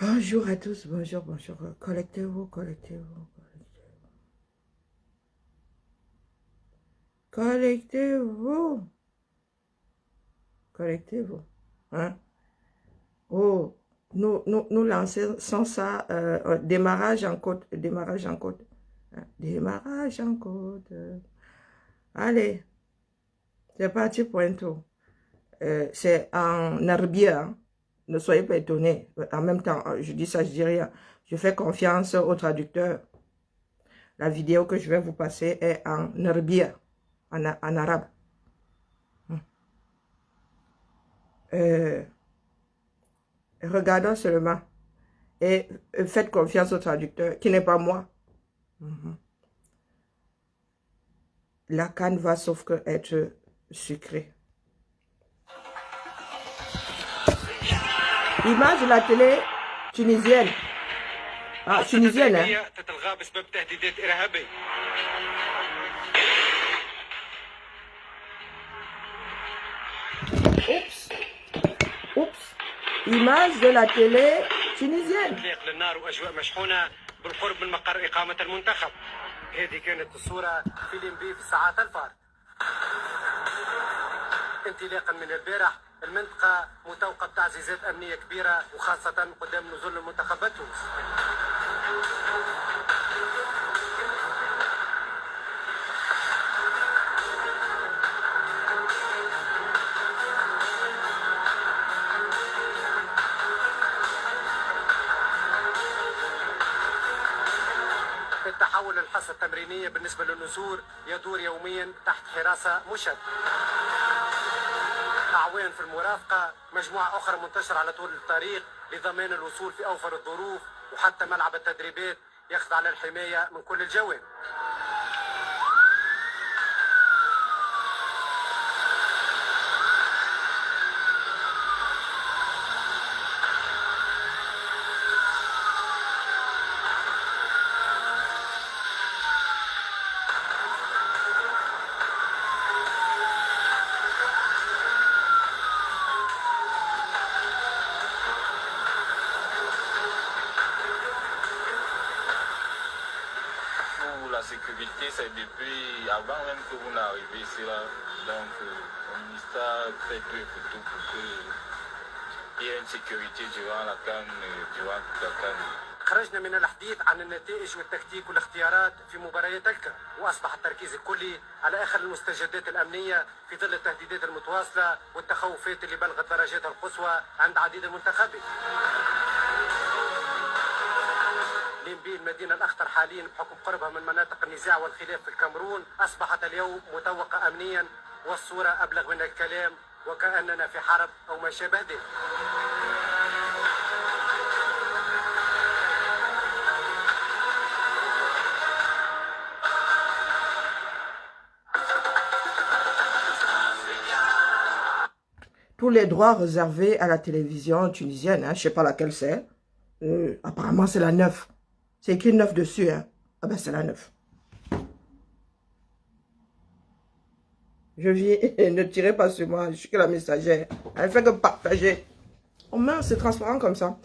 Bonjour à tous, bonjour, bonjour. Collectez-vous, collectez-vous, collectez-vous, collectez-vous. Hein? Oh, nous lançons ça, démarrage en côte, démarrage en côte. Hein? Démarrage en côte. Allez, c'est parti pour un tour. C'est en arabe, hein? Ne soyez pas étonnés. En même temps, je dis ça, je dis rien. Je fais confiance au traducteur. La vidéo que je vais vous passer est en arabe, en arabe. Regardons seulement et faites confiance au traducteur, qui n'est pas moi. La canne va sauf que être sucrée. Image de la télé tunisienne. Ah, tunisienne, hein? Oups. Oups. Image de la télé tunisienne. هذه كانت الصورة في ليمبي في الساعات الفارغة. انطلاقا من البارح المنطقة متوقع بتعزيزات أمنية كبيرة وخاصة قدام نزول المنتخب التونسي. التحول للحصة التمرينية بالنسبة للنسور يدور يوميا تحت حراسة مشددة. أعوان في المرافقة، مجموعة أخرى منتشرة على طول الطريق لضمان الوصول في أوفر الظروف، وحتى ملعب التدريبات يخضع للحماية من كل الجوانب. La sécurité, c'est depuis avant même que vous n'arrivez ici là. Donc, le ministère fait tout et pour tout pour qu'il y ait une sécurité durant la canne, durant toute la canne. خرجنا من الحديث عن النتائج والتكتيك والاختيارات في مباريات الكاف، واصبح التركيز الكلي على اخر المستجدات الامنيه في ظل التهديدات المتواصله والتخوفات اللي بلغت درجاتها القصوى عند عديد المنتخبات. ليمبي المدينة الأخطر حاليا بحكم قربها من مناطق النزاع والخلاف في الكاميرون أصبحت اليوم متوقة أمنيا، والصورة أبلغ من الكلام وكأننا في حرب أو ما شابه ذلك. Tous les droits réservés à la télévision tunisienne, hein, je ne sais pas laquelle c'est. Apparemment, c'est la 9. C'est écrit 9 dessus. Hein. Ah ben, c'est la 9. Je viens, ne tirez pas sur moi, je suis que la messagère. Elle ne fait que partager. Oh mince, c'est transparent comme ça.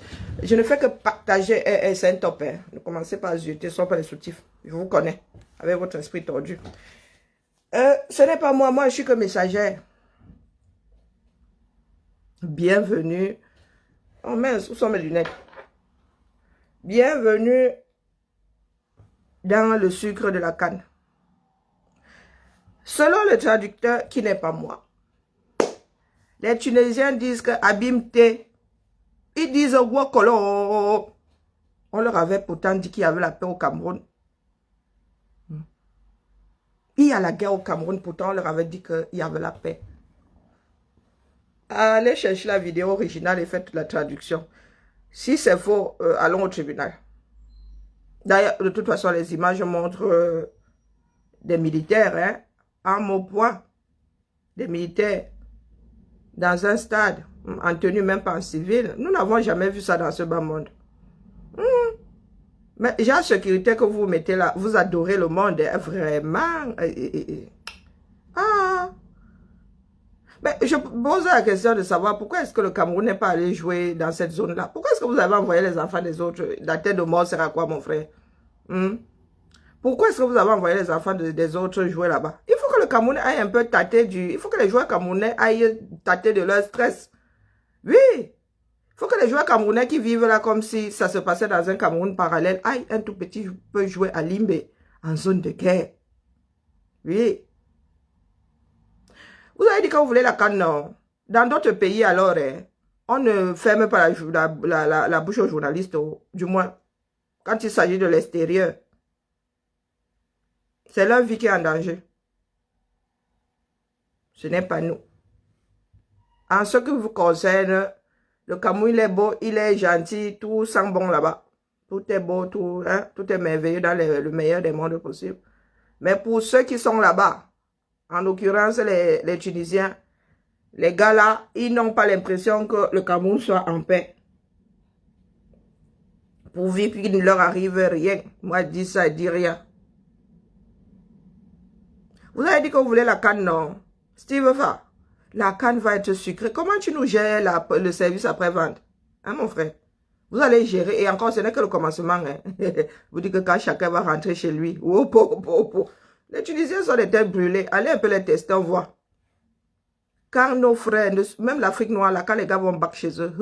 Je ne fais que partager, c'est un top. Hein. Ne commencez pas à zioter, soyez pas les soutifs. Je vous connais, avec votre esprit tordu. Ce n'est pas moi, moi je suis que messagère. Bienvenue. Oh mince, où sont mes lunettes? Bienvenue dans le sucre de la canne. Selon le traducteur, qui n'est pas moi, les Tunisiens disent que Abimte, ils disent Wokolo. On leur avait pourtant dit qu'il y avait la paix au Cameroun. Il y a la guerre au Cameroun, pourtant on leur avait dit qu'il y avait la paix. Allez chercher la vidéo originale et faites la traduction. Si c'est faux, allons au tribunal. D'ailleurs, de toute façon, les images montrent des militaires, hein, armes au poing, des militaires dans un stade, en tenue même pas en civil. Nous n'avons jamais vu ça dans ce bas monde. Mais genre sécurité que vous mettez là, vous adorez le monde, hein, vraiment. Ah. Mais je pose la question de savoir pourquoi est-ce que le Cameroun n'est pas allé jouer dans cette zone-là? Pourquoi est-ce que vous avez envoyé les enfants des autres? La tête de mort sert à quoi, mon frère? Pourquoi est-ce que vous avez envoyé les enfants des autres jouer là-bas? Il faut que le Cameroun aille un peu tâter il faut que les joueurs camerounais aillent tâter de leur stress. Oui! Il faut que les joueurs camerounais qui vivent là comme si ça se passait dans un Cameroun parallèle aillent un tout petit peu jouer à Limbé, en zone de guerre. Oui. Vous avez dit que vous voulez la CAN, non? Dans d'autres pays, alors, on ne ferme pas la bouche aux journalistes, du moins, quand il s'agit de l'extérieur. C'est leur vie qui est en danger. Ce n'est pas nous. En ce qui vous concerne, le Cameroun, il est beau, il est gentil, tout sent bon là-bas. Tout est beau, tout est merveilleux dans le meilleur des mondes possibles. Mais pour ceux qui sont là-bas, en l'occurrence les Tunisiens, les gars là, ils n'ont pas l'impression que le Cameroun soit en paix. Pourvu qu'il ne leur arrive rien. Moi, je dis ça, je dis rien. Vous avez dit que vous voulez la CAN, non? Steve Fa, la CAN va être sucrée. Comment tu nous gères le service après-vente? Hein, mon frère? Vous allez gérer, et encore, ce n'est que le commencement. Hein. Vous dites que quand chacun va rentrer chez lui, les Tunisiens sont des têtes brûlées. Allez un peu les tester, on voit. Car nos frères, même l'Afrique noire, là, quand les gars vont back chez eux,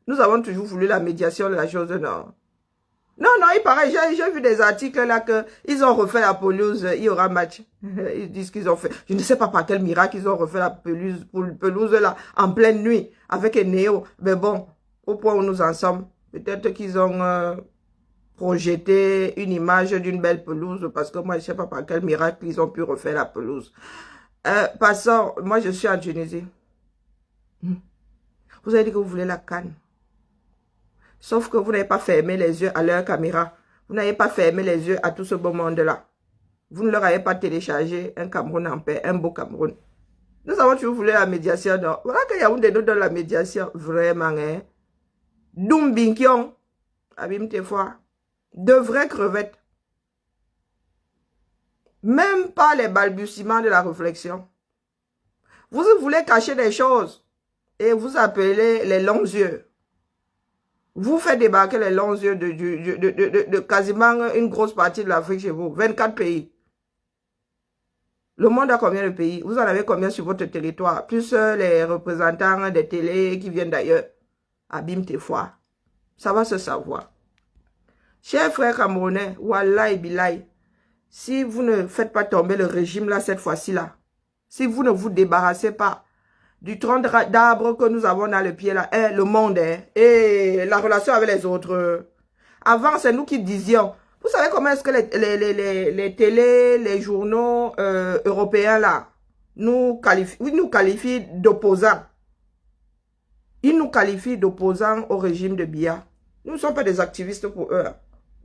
nous avons toujours voulu la médiation de la chose, non. Non, il paraît, j'ai vu des articles là qu'ils ont refait la pelouse, il y aura match. Ils disent qu'ils ont fait, je ne sais pas par quel miracle ils ont refait la pelouse là, en pleine nuit, avec un néo. Mais bon, au point où nous en sommes, peut-être qu'ils ont projeté une image d'une belle pelouse, parce que moi, je ne sais pas par quel miracle ils ont pu refaire la pelouse. Passons, moi je suis en Tunisie. Vous avez dit que vous voulez la CAN. Sauf que vous n'avez pas fermé les yeux à leur caméra. Vous n'avez pas fermé les yeux à tout ce beau monde-là. Vous ne leur avez pas téléchargé un Cameroun en paix, un beau Cameroun. Nous avons toujours voulu la médiation. Donc, voilà qu'il y a des nous dans la médiation. Vraiment, hein. Doumbinkion. Abim tes fois. De vraies crevettes. Même pas les balbutiements de la réflexion. Vous voulez cacher des choses. Et vous appelez les longs yeux. Vous faites débarquer les longs yeux de quasiment une grosse partie de l'Afrique chez vous. 24 pays. Le monde a combien de pays? Vous en avez combien sur votre territoire? Plus les représentants des télés qui viennent d'ailleurs. Abîme tes fois. Ça va se savoir. Chers frères camerounais, wallahi billahi, si vous ne faites pas tomber le régime là cette fois-ci là, si vous ne vous débarrassez pas du tronc d'arbre que nous avons dans le pied là, le monde, et la relation avec les autres. Avant, c'est nous qui disions, vous savez comment est-ce que les télés, les journaux européens là, nous qualifient d'opposants. Ils nous qualifient d'opposants au régime de Biya. Nous ne sommes pas des activistes pour eux.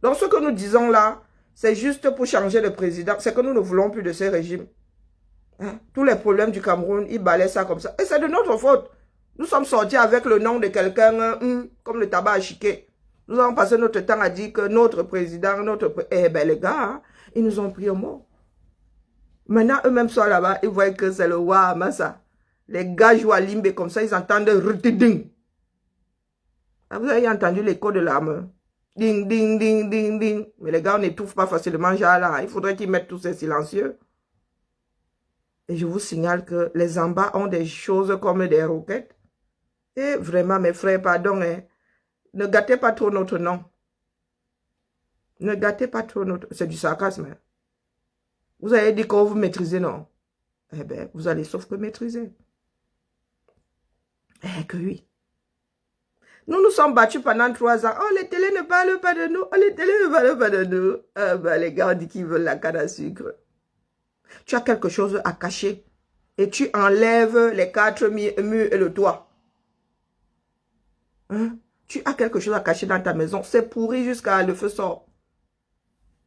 Donc ce que nous disons là, c'est juste pour changer de président. C'est que nous ne voulons plus de ces régimes. Tous les problèmes du Cameroun, ils balaient ça comme ça. Et c'est de notre faute. Nous sommes sortis avec le nom de quelqu'un comme le tabac à chiquer. Nous avons passé notre temps à dire que notre président, eh ben les gars, ils nous ont pris au mot. Maintenant, eux-mêmes sont là-bas, ils voient que c'est le roi Massa. Les gars jouent à Limbé comme ça, ils entendent rutiding. Vous avez entendu l'écho de l'arme. Ding, ding, ding, ding, ding. Mais les gars, on n'étouffe pas facilement genre là. Il faudrait qu'ils mettent tous ces silencieux. Et je vous signale que les Zambas ont des choses comme des roquettes. Et vraiment, mes frères, pardon, hein, ne gâtez pas trop notre nom. Ne gâtez pas trop notre... C'est du sarcasme. Hein. Vous avez dit que vous maîtrisez, non? Eh bien, vous allez sauf que maîtriser. Eh que oui. Nous nous sommes battus pendant 3 ans. Oh, les télés ne parlent pas de nous. Oh, les télés ne parlent pas de nous. Ah, ben, les gars, on dit qu'ils veulent la canne à sucre. Tu as quelque chose à cacher. Et tu enlèves les 4 murs et le toit. Hein? Tu as quelque chose à cacher dans ta maison. C'est pourri jusqu'à le feu sort.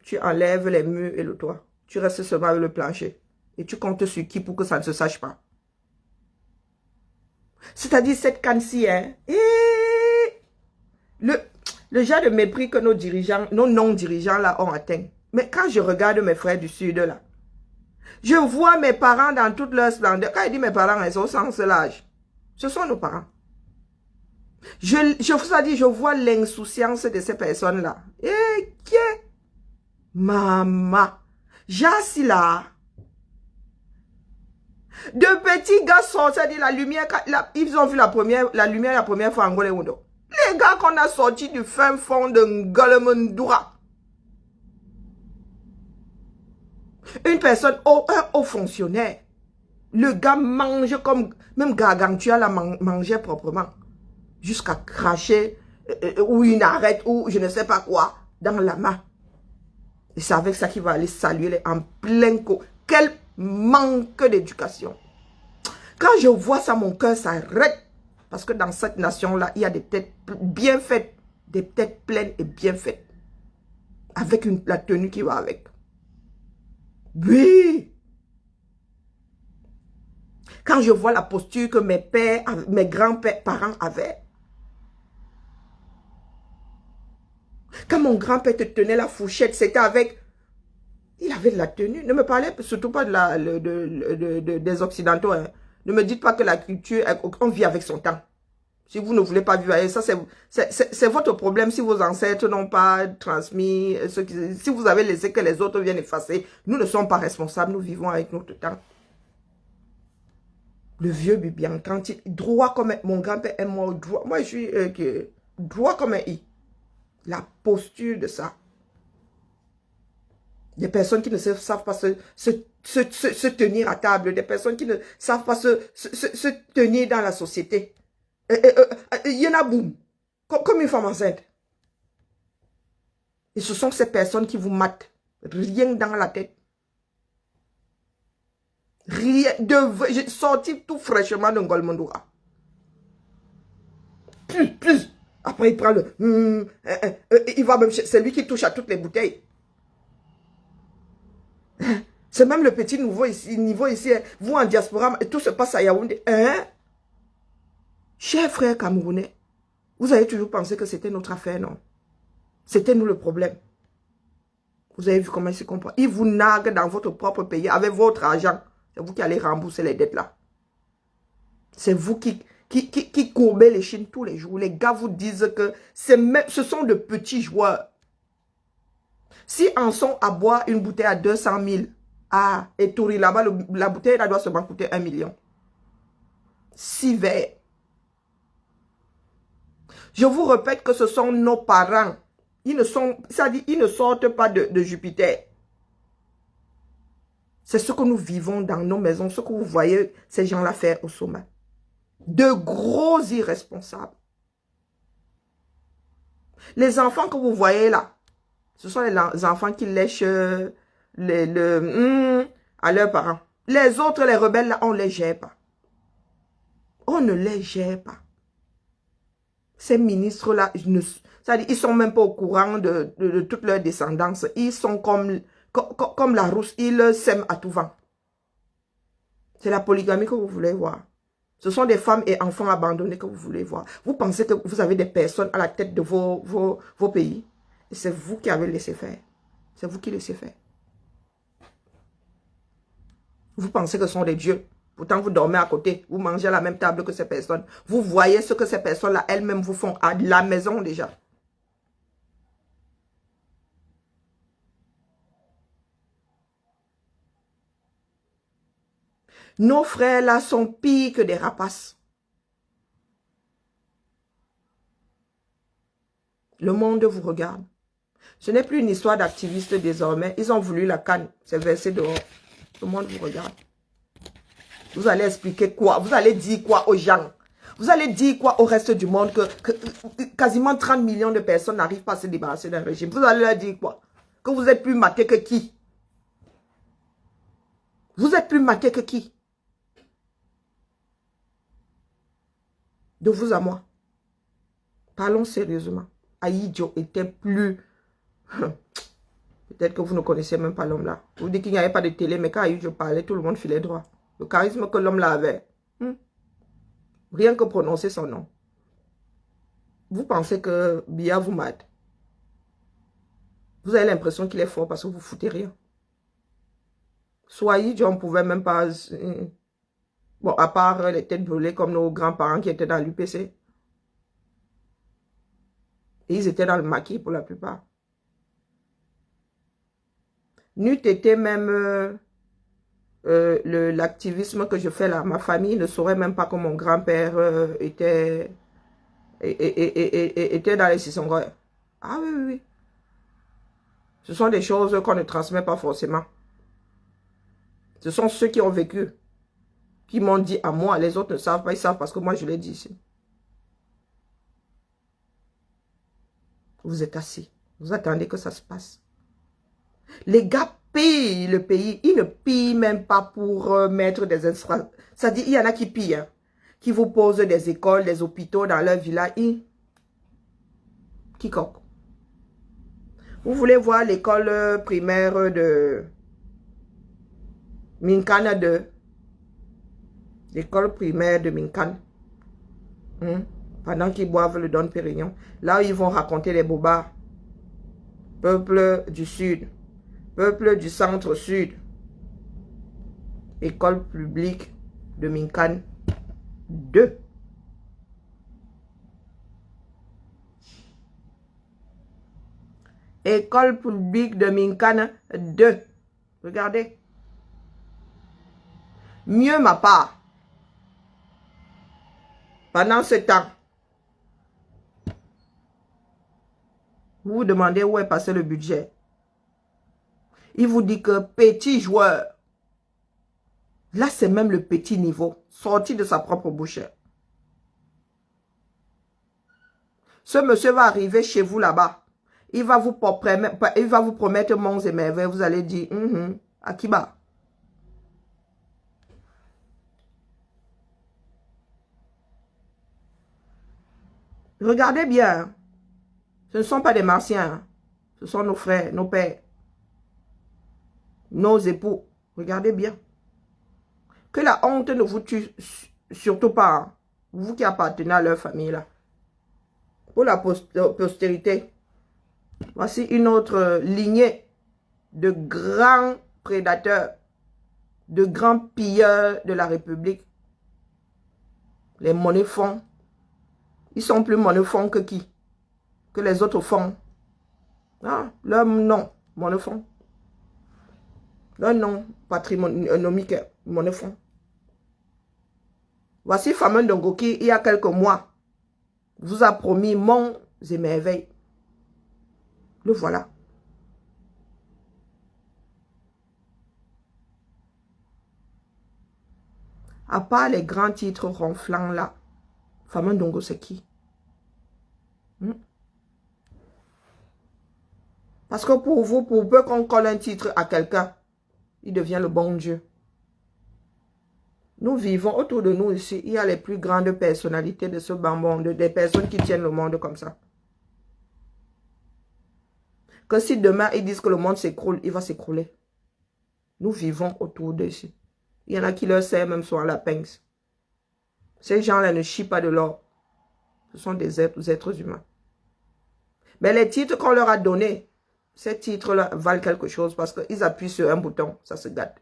Tu enlèves les murs et le toit. Tu restes seulement avec le plancher. Et tu comptes sur qui pour que ça ne se sache pas. C'est-à-dire cette canne-ci, hein? Le genre de mépris que nos dirigeants, nos non-dirigeants là ont atteint. Mais quand je regarde mes frères du Sud là, Je vois mes parents dans toute leur splendeur. Quand il dit mes parents, ils sont au sens de l'âge. Ce sont nos parents. Je vous ai dit, je vois l'insouciance de ces personnes-là. Et qui est maman? J'assis là. De petits gars sortis, dit la lumière, ils ont vu la lumière la première fois en Angola. Les gars qu'on a sortis du fin fond de Ngalemundoura. Une personne, un haut fonctionnaire. Le gars mange comme, même Gargantua la mangeait proprement. Jusqu'à cracher, ou une arête, ou je ne sais pas quoi, dans la main. Et c'est avec ça qu'il va aller saluer en plein coup. Quel manque d'éducation. Quand je vois ça, mon cœur s'arrête. Parce que dans cette nation-là, il y a des têtes bien faites. Des têtes pleines et bien faites. Avec la tenue qui va avec. Oui. Quand je vois la posture que mes grands-parents avaient. Quand mon grand-père te tenait la fourchette, c'était avec... Il avait de la tenue. Ne me parlez surtout pas des Occidentaux. Hein. Ne me dites pas que la culture, on vit avec son temps. Si vous ne voulez pas vivre avec ça, c'est votre problème. Si vos ancêtres n'ont pas transmis, si vous avez laissé que les autres viennent effacer, nous ne sommes pas responsables, nous vivons avec notre temps. Le vieux Bibian, quand droit comme mon grand-père est mort, droit. Moi, je suis droit comme un i. La posture de ça. Des personnes qui ne savent pas se tenir à table. Des personnes qui ne savent pas se tenir dans la société. Il y en a boum. Comme une femme enceinte. Et ce sont ces personnes qui vous matent. Rien dans la tête. Rien. J'ai sorti tout fraîchement de Ngalemundoura. Plus. Après, il prend le... il va même... C'est lui qui touche à toutes les bouteilles. C'est même le petit niveau ici. Vous en diaspora, tout se passe à Yaoundé. Hein? Chers frères camerounais, vous avez toujours pensé que c'était notre affaire, non? C'était nous le problème. Vous avez vu comment il se comporte? Il vous nargue dans votre propre pays avec votre argent. C'est vous qui allez rembourser les dettes là. C'est vous qui courbez les chines tous les jours. Les gars vous disent que ce sont de petits joueurs. Si en sont à boire une bouteille à 200 000, et Touri là-bas, la bouteille là doit seulement coûter 1 million. 6 verres. Je vous répète que ce sont nos parents. Ils ne sortent pas de Jupiter. C'est ce que nous vivons dans nos maisons, ce que vous voyez ces gens-là faire au sommet. De gros irresponsables. Les enfants que vous voyez là, ce sont les enfants qui lèchent à leurs parents. Les autres, les rebelles là, on ne les gère pas. On ne les gère pas. Ces ministres-là, ils ne sont même pas au courant de toute leur descendance. Ils sont comme la rousse, ils sèment à tout vent. C'est la polygamie que vous voulez voir. Ce sont des femmes et enfants abandonnés que vous voulez voir. Vous pensez que vous avez des personnes à la tête de vos pays. Et c'est vous qui avez laissé faire. C'est vous qui laissez faire. Vous pensez que ce sont des dieux. Pourtant, vous dormez à côté. Vous mangez à la même table que ces personnes. Vous voyez ce que ces personnes-là, elles-mêmes vous font à la maison déjà. Nos frères là sont pires que des rapaces. Le monde vous regarde. Ce n'est plus une histoire d'activistes désormais. Ils ont voulu la canne. C'est versé dehors. Le monde vous regarde. Vous allez expliquer quoi? Vous allez dire quoi aux gens? Vous allez dire quoi au reste du monde que quasiment 30 millions de personnes n'arrivent pas à se débarrasser d'un régime? Vous allez leur dire quoi? Que vous êtes plus maté que qui? Vous êtes plus maté que qui? De vous à moi. Parlons sérieusement. Aïdjo était plus... Peut-être que vous ne connaissez même pas l'homme là. Vous dites qu'il n'y avait pas de télé, mais quand Aïdjo parlait, tout le monde filait droit. Le charisme que l'homme là avait. Rien que prononcer son nom. Vous pensez que Biya vous mate. Vous avez l'impression qu'il est fort parce que vous foutez rien. Swahili, on ne pouvait même pas... Bon, à part les têtes brûlées comme nos grands-parents qui étaient dans l'UPC. Ils étaient dans le maquis pour la plupart. N'eût été même l'activisme que je fais là, ma famille ne saurait même pas que mon grand-père était dans les Sissongoï. Ah oui, oui, oui. Ce sont des choses qu'on ne transmet pas forcément. Ce sont ceux qui ont vécu, qui m'ont dit à moi. Les autres ne savent pas, ils savent parce que moi je l'ai dit ici. Vous êtes assis, vous attendez que ça se passe. Les gars pillent le pays, ils ne pillent même pas pour mettre des infrastructures. Ça dit, il y en a qui pillent, hein, qui vous posent des écoles, des hôpitaux dans leur village. Quiconque. Vous voulez voir l'école primaire de Minkana 2. L'école primaire de Minkan. Pendant qu'ils boivent le Don Pérignon. Là, ils vont raconter les bobards. Peuple du Sud. Peuple du Centre-Sud. École publique de Minkan 2. École publique de Minkan 2. Regardez. Mieux ma part. Pendant ce temps, vous vous demandez où est passé le budget. Il vous dit que petit joueur, là c'est même le petit niveau, sorti de sa propre bouche. Ce monsieur va arriver chez vous là-bas. Il va vous promettre monts et merveilles. Vous allez dire, Akiba. Regardez bien. Ce ne sont pas des martiens. Ce sont nos frères, nos pères. Nos époux. Regardez bien. Que la honte ne vous tue surtout pas. Vous qui appartenez à leur famille là. Pour la postérité. Voici une autre lignée de grands prédateurs, de grands pilleurs de la République. Les monnaies fonds. Ils sont plus monnaies fonds que qui? Que les autres fonds. Ah, leur nom, monnaie fonds. Leur nom patrimonomique, monnaie fonds. Voici Fameux Ndongo qui, il y a quelques mois, vous a promis monts et merveilles. Le voilà. À part les grands titres ronflants là, Fameux Ndongo c'est qui? Parce que pour vous, pour peu qu'on colle un titre à quelqu'un, il devient le bon Dieu. Nous vivons autour de nous ici, il y a les plus grandes personnalités de ce bambon, des personnes qui tiennent le monde comme ça. Que si demain ils disent que le monde s'écroule, il va s'écrouler. Nous vivons autour d'ici. Il y en a qui leur servent même sur la pince. Ces gens-là ne chient pas de l'or. Ce sont des êtres humains. Mais les titres qu'on leur a donnés, ces titres-là valent quelque chose parce qu'ils appuient sur un bouton, ça se gâte.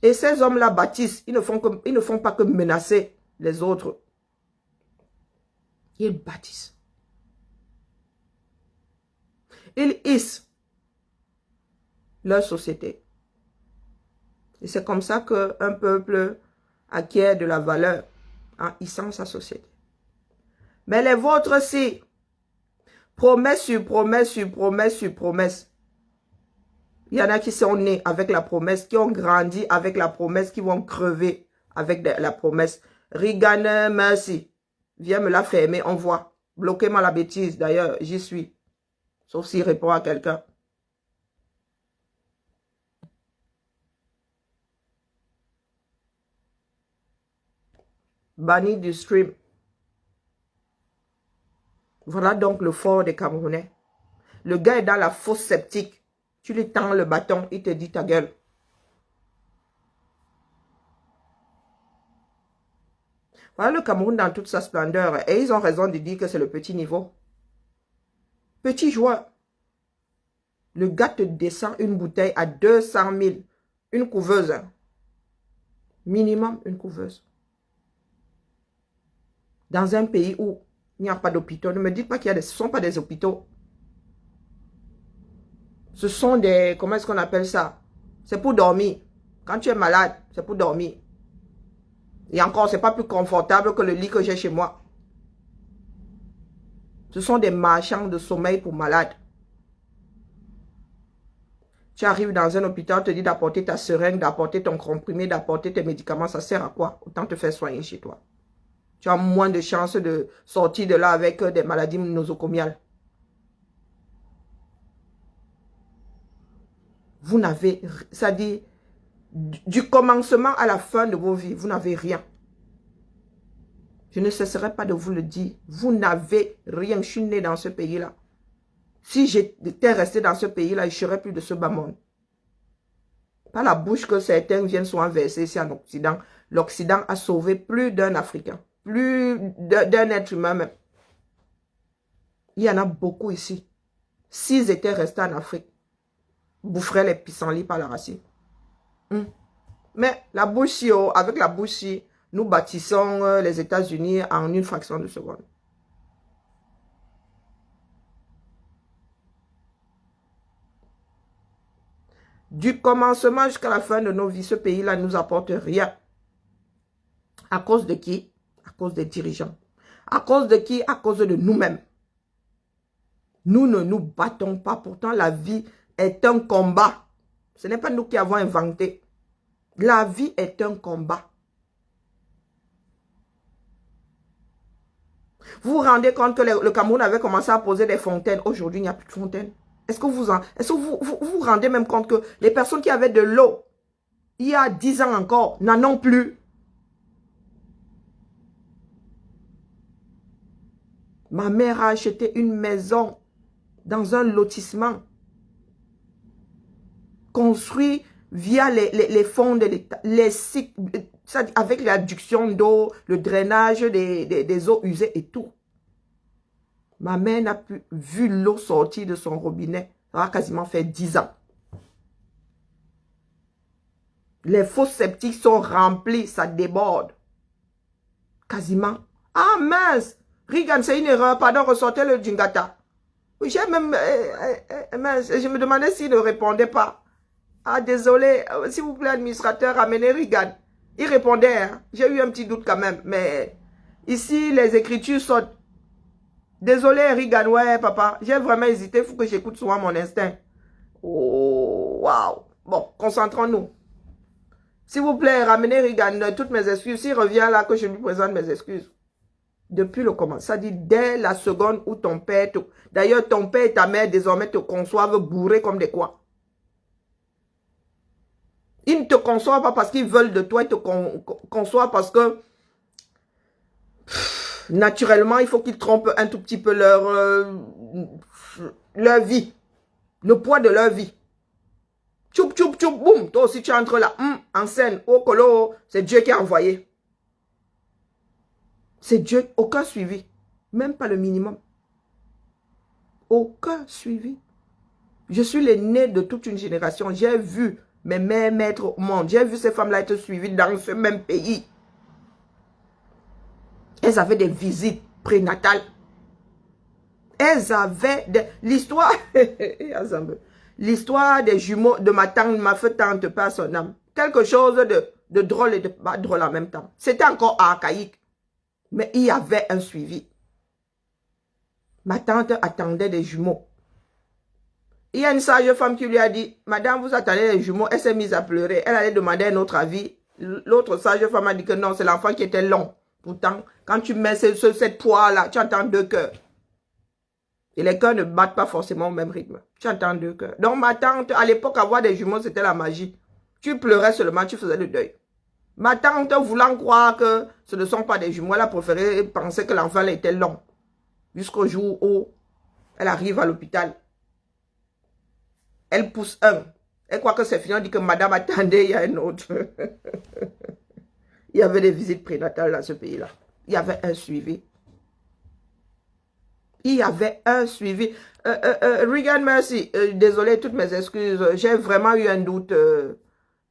Et ces hommes-là bâtissent, ils ne font pas que menacer les autres. Ils bâtissent. Ils hissent leur société. Et c'est comme ça qu'un peuple acquiert de la valeur en hissant sa société. Mais les vôtres, si, promesse sur promesse sur promesse sur promesse. Il y en a qui sont nés avec la promesse, qui ont grandi avec la promesse, qui vont crever avec la promesse. Reagan, merci. Viens me la fermer, on voit. Bloquez-moi la bêtise, d'ailleurs, j'y suis. Sauf s'il répond à quelqu'un. Banni du stream. Voilà donc le fort des Camerounais. Le gars est dans la fosse sceptique. Tu lui tends le bâton, il te dit ta gueule. Voilà le Cameroun dans toute sa splendeur. Et ils ont raison de dire que c'est le petit niveau. Petit joueur. Le gars te descend une bouteille à 200 000. Une couveuse. Hein. Minimum une couveuse. Dans un pays où il n'y a pas d'hôpitaux. Ne me dites pas qu'il y a des... Ce ne sont pas des hôpitaux. Ce sont des... Comment est-ce qu'on appelle ça? C'est pour dormir. Quand tu es malade, c'est pour dormir. Et encore, ce n'est pas plus confortable que le lit que j'ai chez moi. Ce sont des marchands de sommeil pour malades. Tu arrives dans un hôpital, on te dit d'apporter ta seringue, d'apporter ton comprimé, d'apporter tes médicaments. Ça sert à quoi? Autant te faire soigner chez toi. Tu as moins de chances de sortir de là avec des maladies nosocomiales. Vous n'avez, ça dit, du commencement à la fin de vos vies, vous n'avez rien. Je ne cesserai pas de vous le dire. Vous n'avez rien. Je suis né dans ce pays-là. Si j'étais resté dans ce pays-là, je ne serais plus de ce bas monde. Pas la bouche que certains viennent souvent verser ici en Occident. L'Occident a sauvé plus d'un Africain. Plus d'un être humain même. Il y en a beaucoup ici. S'ils étaient restés en Afrique, boufferaient les pissenlits par la racine. Mais la bouche, avec la bouche, nous bâtissons les États-Unis en une fraction de seconde. Du commencement jusqu'à la fin de nos vies, ce pays-là ne nous apporte rien. À cause de qui? À cause des dirigeants. À cause de qui? À cause de nous-mêmes. Nous ne nous battons pas. Pourtant, la vie est un combat. Ce n'est pas nous qui avons inventé. La vie est un combat. Vous vous rendez compte que le Cameroun avait commencé à poser des fontaines. Aujourd'hui, il n'y a plus de fontaines. Est-ce que vous vous rendez même compte que les personnes qui avaient de l'eau, il y a 10 ans encore, n'en ont plus? Ma mère a acheté une maison dans un lotissement construit via les fonds de l'État, avec l'adduction d'eau, le drainage des eaux usées et tout. Ma mère n'a plus vu l'eau sortir de son robinet. Ça a quasiment fait 10 ans. Les fosses septiques sont remplies, ça déborde. Quasiment. Ah mince! Regan, c'est une erreur, pardon, ressortez le djingata. J'ai même... mince, je me demandais s'il ne répondait pas. Ah, désolé, s'il vous plaît, administrateur, amenez Regan. Il répondait, hein. J'ai eu un petit doute quand même, mais ici, les écritures sautent. Désolé, Regan, ouais, papa, j'ai vraiment hésité, il faut que j'écoute souvent mon instinct. Oh, waouh. Bon, concentrons-nous. S'il vous plaît, ramenez Regan, toutes mes excuses. S'il revient là, que je lui présente mes excuses. Depuis le commencement, ça dit dès la seconde où ton père, d'ailleurs ton père et ta mère désormais te conçoivent bourré comme des quoi. Ils ne te conçoivent pas parce qu'ils veulent de toi, ils te conçoivent parce que naturellement, il faut qu'ils trompent un tout petit peu leur vie, le poids de leur vie. Tchoup, tchoup, tchoup, boum, toi aussi tu entres là, en scène, oh colo, c'est Dieu qui a envoyé. C'est Dieu, aucun suivi, même pas le minimum. Aucun suivi. Je suis l'aîné de toute une génération, j'ai vu mes mères maîtres au monde, j'ai vu ces femmes-là être suivies dans ce même pays. Elles avaient des visites prénatales. Elles avaient l'histoire. L'histoire des jumeaux de ma tante, ma feu tante, pas son âme. Quelque chose de drôle et de pas drôle en même temps. C'était encore archaïque. Mais il y avait un suivi. Ma tante attendait des jumeaux. Il y a une sage femme qui lui a dit, madame, vous attendez les jumeaux. Elle s'est mise à pleurer. Elle allait demander un autre avis. L'autre sage femme a dit que non, c'est l'enfant qui était long. Pourtant, quand tu mets cette poire-là, tu entends 2 cœurs. Et les cœurs ne battent pas forcément au même rythme. Tu entends 2 cœurs. Donc ma tante, à l'époque, avoir des jumeaux, c'était la magie. Tu pleurais seulement, tu faisais le deuil. Ma tante, voulant croire que ce ne sont pas des jumeaux, elle a préféré penser que l'enfant était long. Jusqu'au jour où elle arrive à l'hôpital. Elle pousse un. Elle croit que c'est fini. On dit que madame, attendez, il y a un autre. Il y avait des visites prénatales dans ce pays-là. Il y avait un suivi. Il y avait un suivi. Regan Mercy, désolé, toutes mes excuses. J'ai vraiment eu un doute.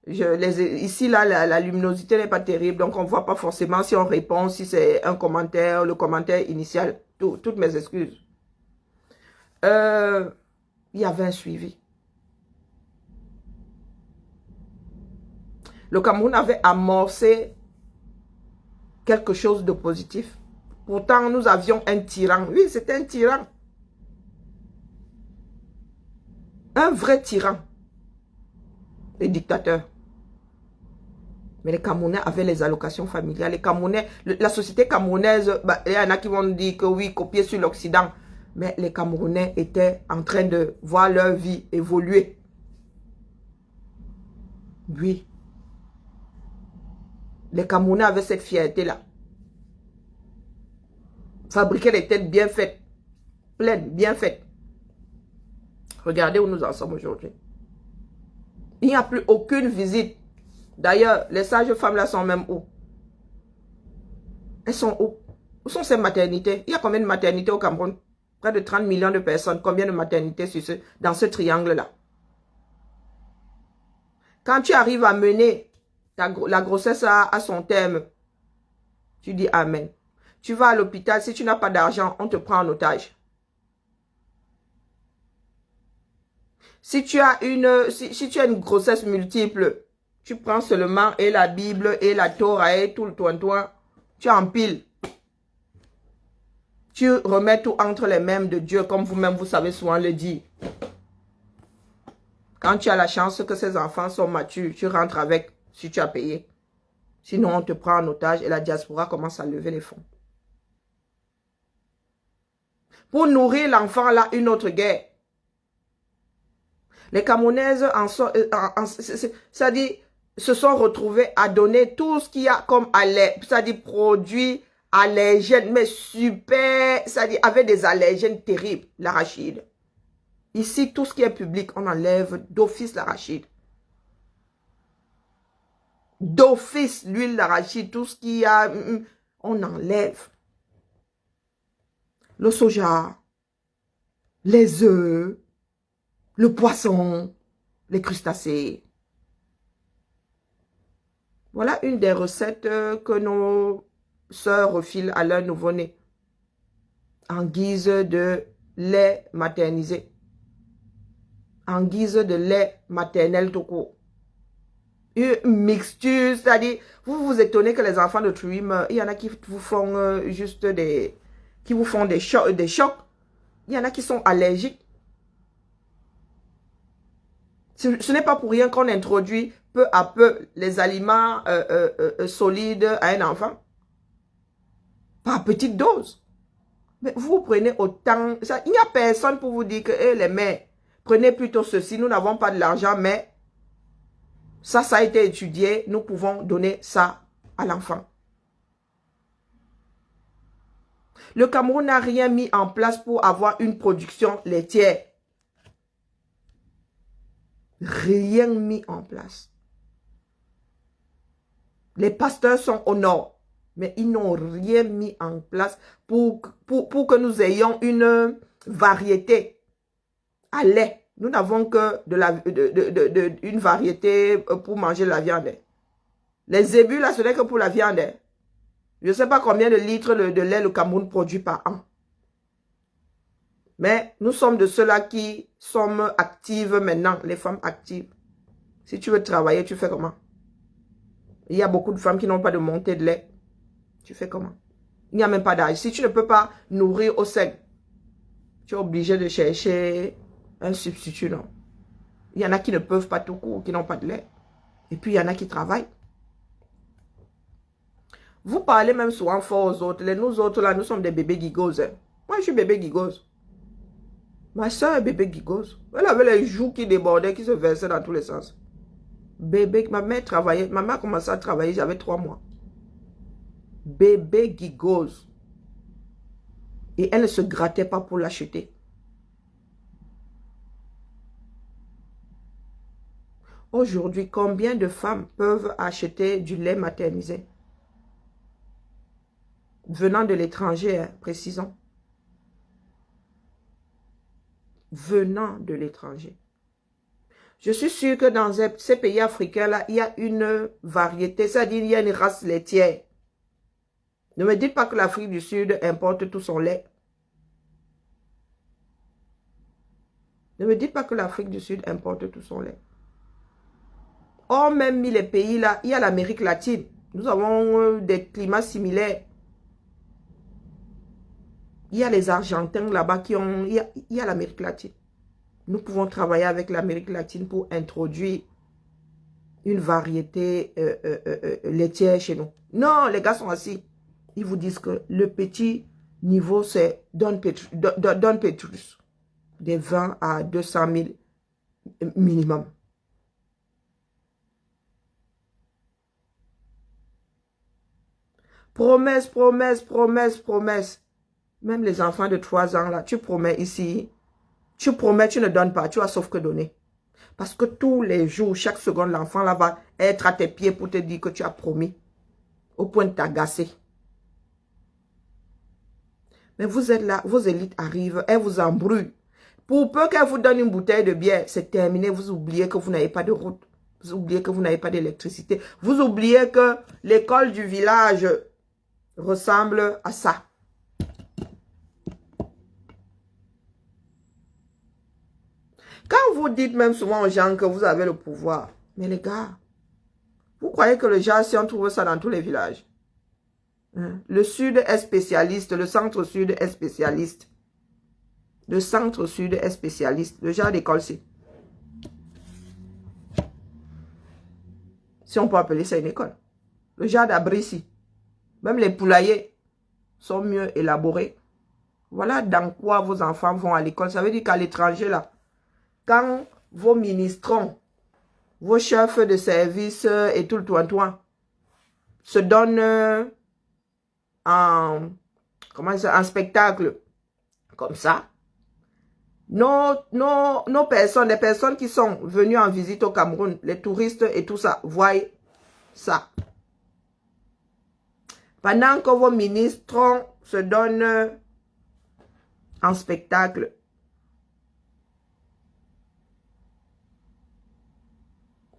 Ici, là, la luminosité n'est pas terrible. Donc, on ne voit pas forcément si on répond, si c'est un commentaire, le commentaire initial. Toutes mes excuses. Il y avait un suivi. Le Cameroun avait amorcé quelque chose de positif. Pourtant, nous avions un tyran. Oui, c'était un tyran. Un vrai tyran. Les dictateurs. Mais les Camerounais avaient les allocations familiales. Les Camerounais, la société camerounaise, il y en a qui vont dire que oui, copier sur l'Occident. Mais les Camerounais étaient en train de voir leur vie évoluer. Oui. Les Camerounais avaient cette fierté-là. Fabriquer des têtes bien faites. Pleines, bien faites. Regardez où nous en sommes aujourd'hui. Il n'y a plus aucune visite. D'ailleurs, les sages femmes là sont même où? Elles sont où? Où sont ces maternités? Il y a combien de maternités au Cameroun? Près de 30 millions de personnes. Combien de maternités dans ce triangle-là? Quand tu arrives à mener la grossesse à son terme, tu dis Amen. Tu vas à l'hôpital, si tu n'as pas d'argent, on te prend en otage. Si tu as une grossesse multiple, tu prends seulement et la Bible et la Torah et tout le toin-toin, tu empiles. Tu remets tout entre les mains de Dieu, comme vous-même, vous savez souvent le dire. Quand tu as la chance que ces enfants sont matures, tu rentres avec si tu as payé. Sinon, on te prend en otage et la diaspora commence à lever les fonds. Pour nourrir l'enfant, là, une autre guerre. Les Camerounaises c'est-à-dire, se sont retrouvées à donner tout ce qu'il y a comme c'est-à-dire produits allergènes, mais super, c'est-à-dire avec des allergènes terribles, l'arachide. Ici, tout ce qui est public, on enlève d'office l'arachide. D'office, l'huile d'arachide, tout ce qu'il y a, on enlève. Le soja, les œufs, le poisson, les crustacés. Voilà une des recettes que nos sœurs refilent à leur nouveau-né en guise de lait maternisé, en guise de lait maternel tout court. Une mixture, c'est-à-dire, vous vous étonnez que les enfants de Trim, il y en a qui vous font juste des chocs. Il y en a qui sont allergiques. Ce n'est pas pour rien qu'on introduit peu à peu les aliments solides à un enfant. Par petite dose. Mais vous prenez autant. Il n'y a personne pour vous dire que les mères, prenez plutôt ceci. Nous n'avons pas de l'argent, mais ça a été étudié. Nous pouvons donner ça à l'enfant. Le Cameroun n'a rien mis en place pour avoir une production laitière. Rien mis en place. Les pasteurs sont au nord, mais ils n'ont rien mis en place pour que nous ayons une variété à lait. Nous n'avons que une variété pour manger la viande. Les zébus, là, ce n'est que pour la viande. Je ne sais pas combien de litres de lait le Cameroun produit par an. Mais nous sommes de ceux-là qui sommes actives maintenant, les femmes actives. Si tu veux travailler, tu fais comment? Il y a beaucoup de femmes qui n'ont pas de montée de lait. Tu fais comment? Il n'y a même pas d'âge. Si tu ne peux pas nourrir au sec, tu es obligé de chercher un substitut, non? Il y en a qui ne peuvent pas tout court, qui n'ont pas de lait. Et puis, il y en a qui travaillent. Vous parlez même souvent fort aux autres. Nous autres, là, nous sommes des bébés gigos. Hein. Moi, je suis bébé gigos. Ma soeur est bébé gigos. Elle avait les joues qui débordaient, qui se versaient dans tous les sens. Bébé, ma mère travaillait. Ma mère a commencé à travailler, j'avais 3 mois. Bébé gigos. Et elle ne se grattait pas pour l'acheter. Aujourd'hui, combien de femmes peuvent acheter du lait maternisé? Venant de l'étranger, hein, précisons. venant de l'étranger. Je suis sûre que dans ces pays africains-là, il y a une variété, c'est-à-dire il y a une race laitière. Ne me dites pas que l'Afrique du Sud importe tout son lait. Ne me dites pas que l'Afrique du Sud importe tout son lait. Or, même mis les pays là, il y a l'Amérique latine. Nous avons des climats similaires. Il y a les Argentins là-bas qui ont... Il y a l'Amérique latine. Nous pouvons travailler avec l'Amérique latine pour introduire une variété laitière chez nous. Non, les gars sont assis. Ils vous disent que le petit niveau, c'est Don Petrus. Des 20 à 200 000 minimum. Promesse, promesse, promesse, promesse. Même les enfants de 3 ans, là, tu promets ici. Tu promets, tu ne donnes pas, tu as sauf que donner. Parce que tous les jours, chaque seconde, l'enfant là va être à tes pieds pour te dire que tu as promis. Au point de t'agacer. Mais vous êtes là, vos élites arrivent, elles vous embrouillent. Pour peu qu'elles vous donnent une bouteille de bière, c'est terminé. Vous oubliez que vous n'avez pas de route. Vous oubliez que vous n'avez pas d'électricité. Vous oubliez que l'école du village ressemble à ça. Quand vous dites même souvent aux gens que vous avez le pouvoir, mais les gars, vous croyez que le jazz, si on trouve ça dans tous les villages? Hein? Le sud est spécialiste, le centre-sud est spécialiste. Le centre-sud est spécialiste. Le genre d'école, c'est. Si on peut appeler ça une école. Le genre d'abri, même les poulaillers sont mieux élaborés. Voilà dans quoi vos enfants vont à l'école. Ça veut dire qu'à l'étranger, là, quand vos ministrants, vos chefs de service et tout le toin se donnent en spectacle comme ça, nos personnes, les personnes qui sont venues en visite au Cameroun, les touristes et tout ça, voient ça. Pendant que vos ministres se donnent en spectacle,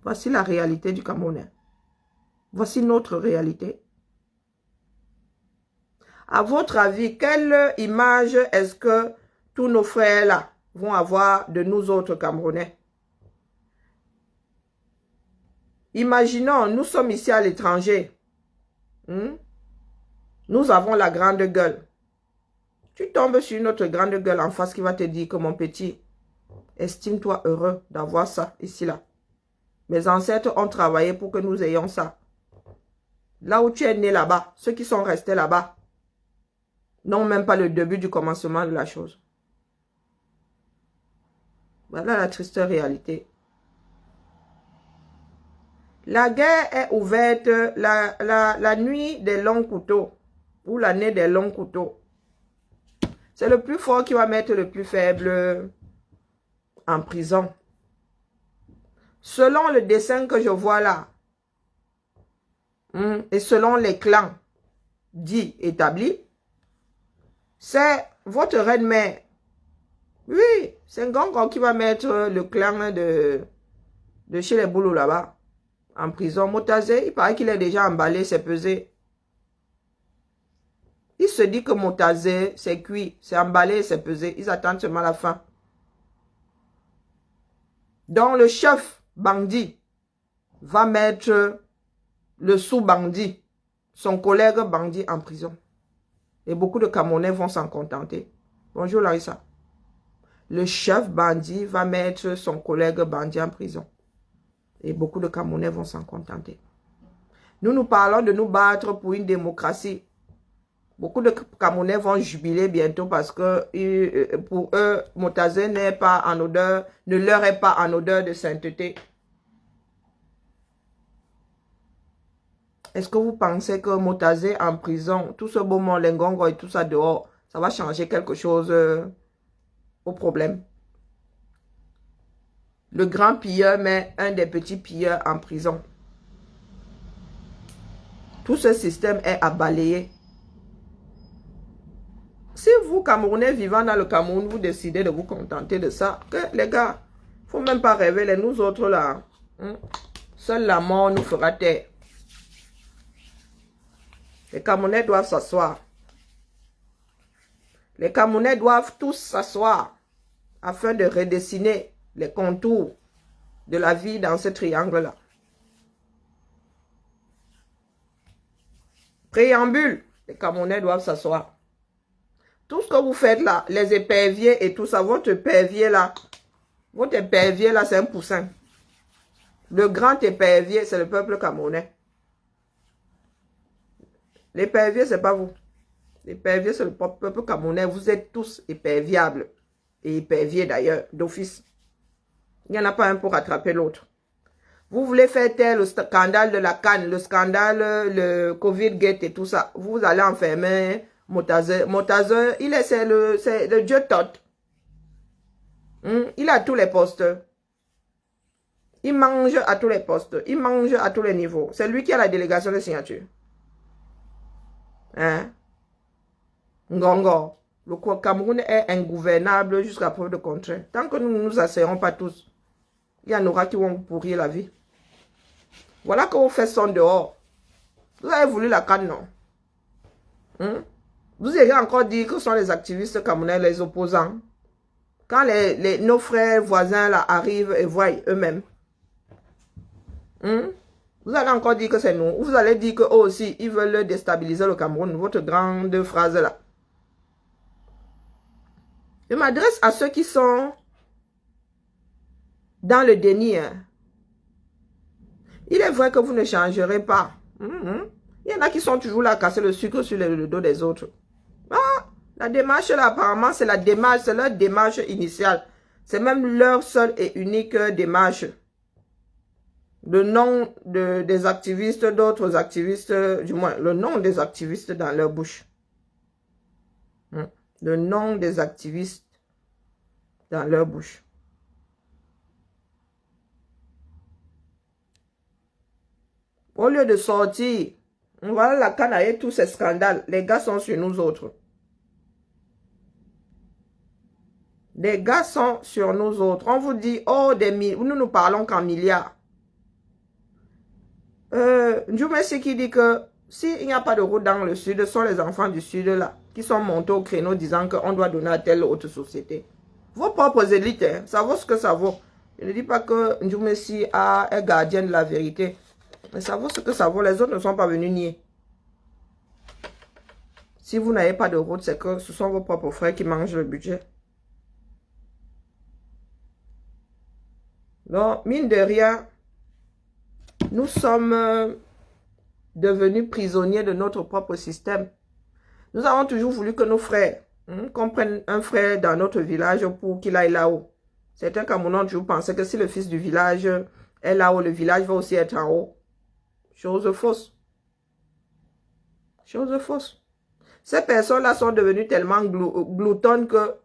voici la réalité du Camerounais. Voici notre réalité. À votre avis, quelle image est-ce que tous nos frères là vont avoir de nous autres Camerounais? Imaginons, nous sommes ici à l'étranger. Nous avons la grande gueule. Tu tombes sur notre grande gueule en face qui va te dire que mon petit, estime-toi heureux d'avoir ça ici là. Mes ancêtres ont travaillé pour que nous ayons ça. Là où tu es né là-bas, ceux qui sont restés là-bas, n'ont même pas le début du commencement de la chose. Voilà la triste réalité. La guerre est ouverte la nuit des longs couteaux ou l'année des longs couteaux. C'est le plus fort qui va mettre le plus faible en prison. Selon le dessin que je vois là, et selon les clans dits établis, c'est votre reine-mère. Oui, c'est Ngongo qui va mettre le clan de chez les Boulous là-bas en prison. Motazé, il paraît qu'il est déjà emballé, c'est pesé. Il se dit que Motazé, c'est cuit, c'est emballé, c'est pesé. Ils attendent seulement la fin. Donc le chef bandit va mettre le sous-bandit, son collègue bandit en prison. Et beaucoup de Camerounais vont s'en contenter. Bonjour Larissa. Le chef bandit va mettre son collègue bandit en prison. Et beaucoup de Camerounais vont s'en contenter. Nous parlons de nous battre pour une démocratie. Beaucoup de Camerounais vont jubiler bientôt parce que pour eux, Motazé n'est pas en odeur, ne leur est pas en odeur de sainteté. Est-ce que vous pensez que Motazé en prison, tout ce beau monde, les Ngongo et tout ça dehors, ça va changer quelque chose au problème? Le grand pilleur met un des petits pilleurs en prison. Tout ce système est à balayer. Si vous, Camerounais vivant dans le Cameroun, vous décidez de vous contenter de ça, que les gars, faut même pas rêver, les nous autres là. Seule la mort nous fera taire. Les Camerounais doivent s'asseoir. Les Camerounais doivent tous s'asseoir afin de redessiner les contours de la vie dans ce triangle-là. Préambule, les Camerounais doivent s'asseoir. Tout ce que vous faites là, les éperviers et tout ça, votre épervier là, c'est un poussin. Le grand épervier, c'est le peuple camerounais. L'épervier, c'est pas vous. L'épervier, c'est le peuple camerounais. Vous êtes tous éperviables. Et éperviers d'ailleurs, d'office. Il n'y en a pas un pour rattraper l'autre. Vous voulez faire taire le scandale de la canne, le scandale, le Covid-gate et tout ça. Vous allez enfermer Motazer. Motazer, c'est le dieu Tot. Il a tous les postes. Il mange à tous les postes. Il mange à tous les niveaux. C'est lui qui a la délégation de signature. Hein? Ngongo. Le Cameroun est ingouvernable jusqu'à preuve de contraire. Tant que nous ne nous asserrons pas tous, il y en aura qui vont pourrir la vie. Voilà que vos fesses sont dehors. Vous avez voulu la canne, non? Vous avez encore dit que ce sont les activistes camerounais, les opposants. Quand nos frères voisins là arrivent et voient eux-mêmes. Vous allez encore dire que c'est nous. Vous allez dire qu'eux aussi, ils veulent déstabiliser le Cameroun. Votre grande phrase là. Je m'adresse à ceux qui sont dans le déni. Il est vrai que vous ne changerez pas. Il y en a qui sont toujours là à casser le sucre sur le dos des autres. Ah, la démarche là, apparemment, c'est leur démarche initiale. C'est même leur seule et unique démarche. Le nom des activistes, d'autres activistes, du moins, le nom des activistes dans leur bouche. Le nom des activistes dans leur bouche. Au lieu de sortir, voilà la canne et tous ces scandales. Les gars sont sur nous autres. Les gars sont sur nous autres. On vous dit, oh, nous parlons qu'en milliards. Ndjoumessi qui dit que s'il n'y a pas de route dans le sud, ce sont les enfants du sud là qui sont montés au créneau disant qu'on doit donner à telle autre société. Vos propres élites, ça vaut ce que ça vaut. Je ne dis pas que Ndjoumessi est gardien de la vérité. Mais ça vaut ce que ça vaut. Les autres ne sont pas venus nier. Si vous n'avez pas de route, c'est que ce sont vos propres frères qui mangent le budget. Donc, mine de rien, nous sommes devenus prisonniers de notre propre système. Nous avons toujours voulu que nos frères, qu'on prenne un frère dans notre village pour qu'il aille là-haut. Certains Camerounais ont toujours pensé que si le fils du village est là-haut, le village va aussi être en haut. Chose fausse. Chose fausse. Ces personnes-là sont devenues tellement gloutonnes que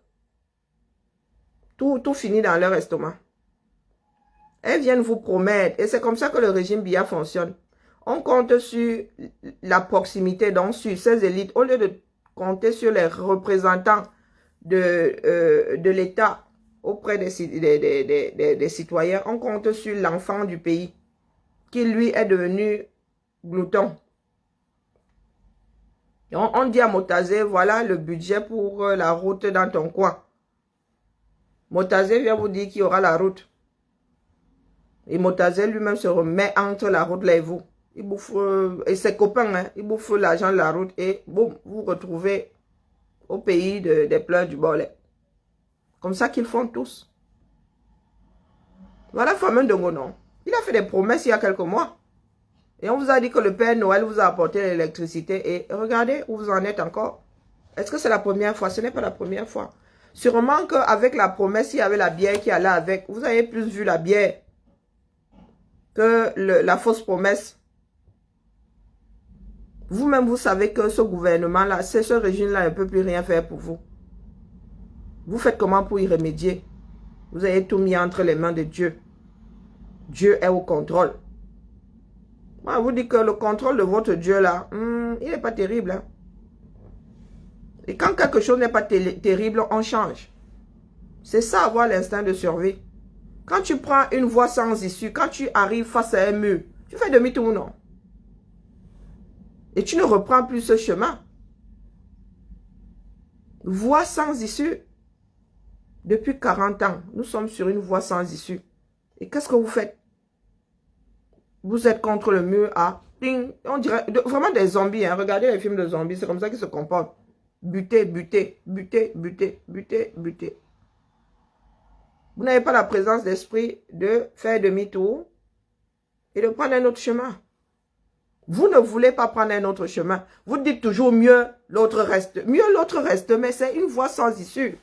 tout finit dans leur estomac. Elles viennent vous promettre, et c'est comme ça que le régime Biya fonctionne. On compte sur la proximité, donc sur ces élites, au lieu de compter sur les représentants de l'État auprès des citoyens, on compte sur l'enfant du pays, qui lui est devenu glouton. On dit à Motazer, voilà le budget pour la route dans ton coin. Motazer vient vous dire qu'il y aura la route. Et Motazer lui-même se remet entre la route là et vous. Il bouffe, et ses copains, ils bouffent l'argent de la route et boum, vous retrouvez au pays des pleurs du Borlet. Comme ça qu'ils font tous. Voilà fameux Ndongo. Il a fait des promesses il y a quelques mois. Et on vous a dit que le Père Noël vous a apporté l'électricité. Et regardez où vous en êtes encore. Est-ce que c'est la première fois? Ce n'est pas la première fois. Sûrement qu'avec la promesse, il y avait la bière qui allait avec. Vous avez plus vu la bière que la fausse promesse. Vous-même, vous savez que ce gouvernement-là, ce régime-là ne peut plus rien faire pour vous. Vous faites comment pour y remédier? Vous avez tout mis entre les mains de Dieu. Dieu est au contrôle. Moi, je vous dis que le contrôle de votre Dieu là, il n'est pas terrible. Hein? Et quand quelque chose n'est pas terrible, on change. C'est ça, avoir l'instinct de survie. Quand tu prends une voie sans issue, quand tu arrives face à un mur, tu fais demi-tour, non? Et tu ne reprends plus ce chemin. Voie sans issue. Depuis 40 ans, nous sommes sur une voie sans issue. Et qu'est-ce que vous faites? Vous êtes contre le mur à... Ding, on dirait vraiment des zombies. Hein. Regardez les films de zombies, c'est comme ça qu'ils se comportent. Buter, buter, buter, buter, buter, buter. Vous n'avez pas la présence d'esprit de faire demi-tour et de prendre un autre chemin. Vous ne voulez pas prendre un autre chemin. Vous dites toujours mieux, l'autre reste. Mieux, l'autre reste, mais c'est une voie sans issue.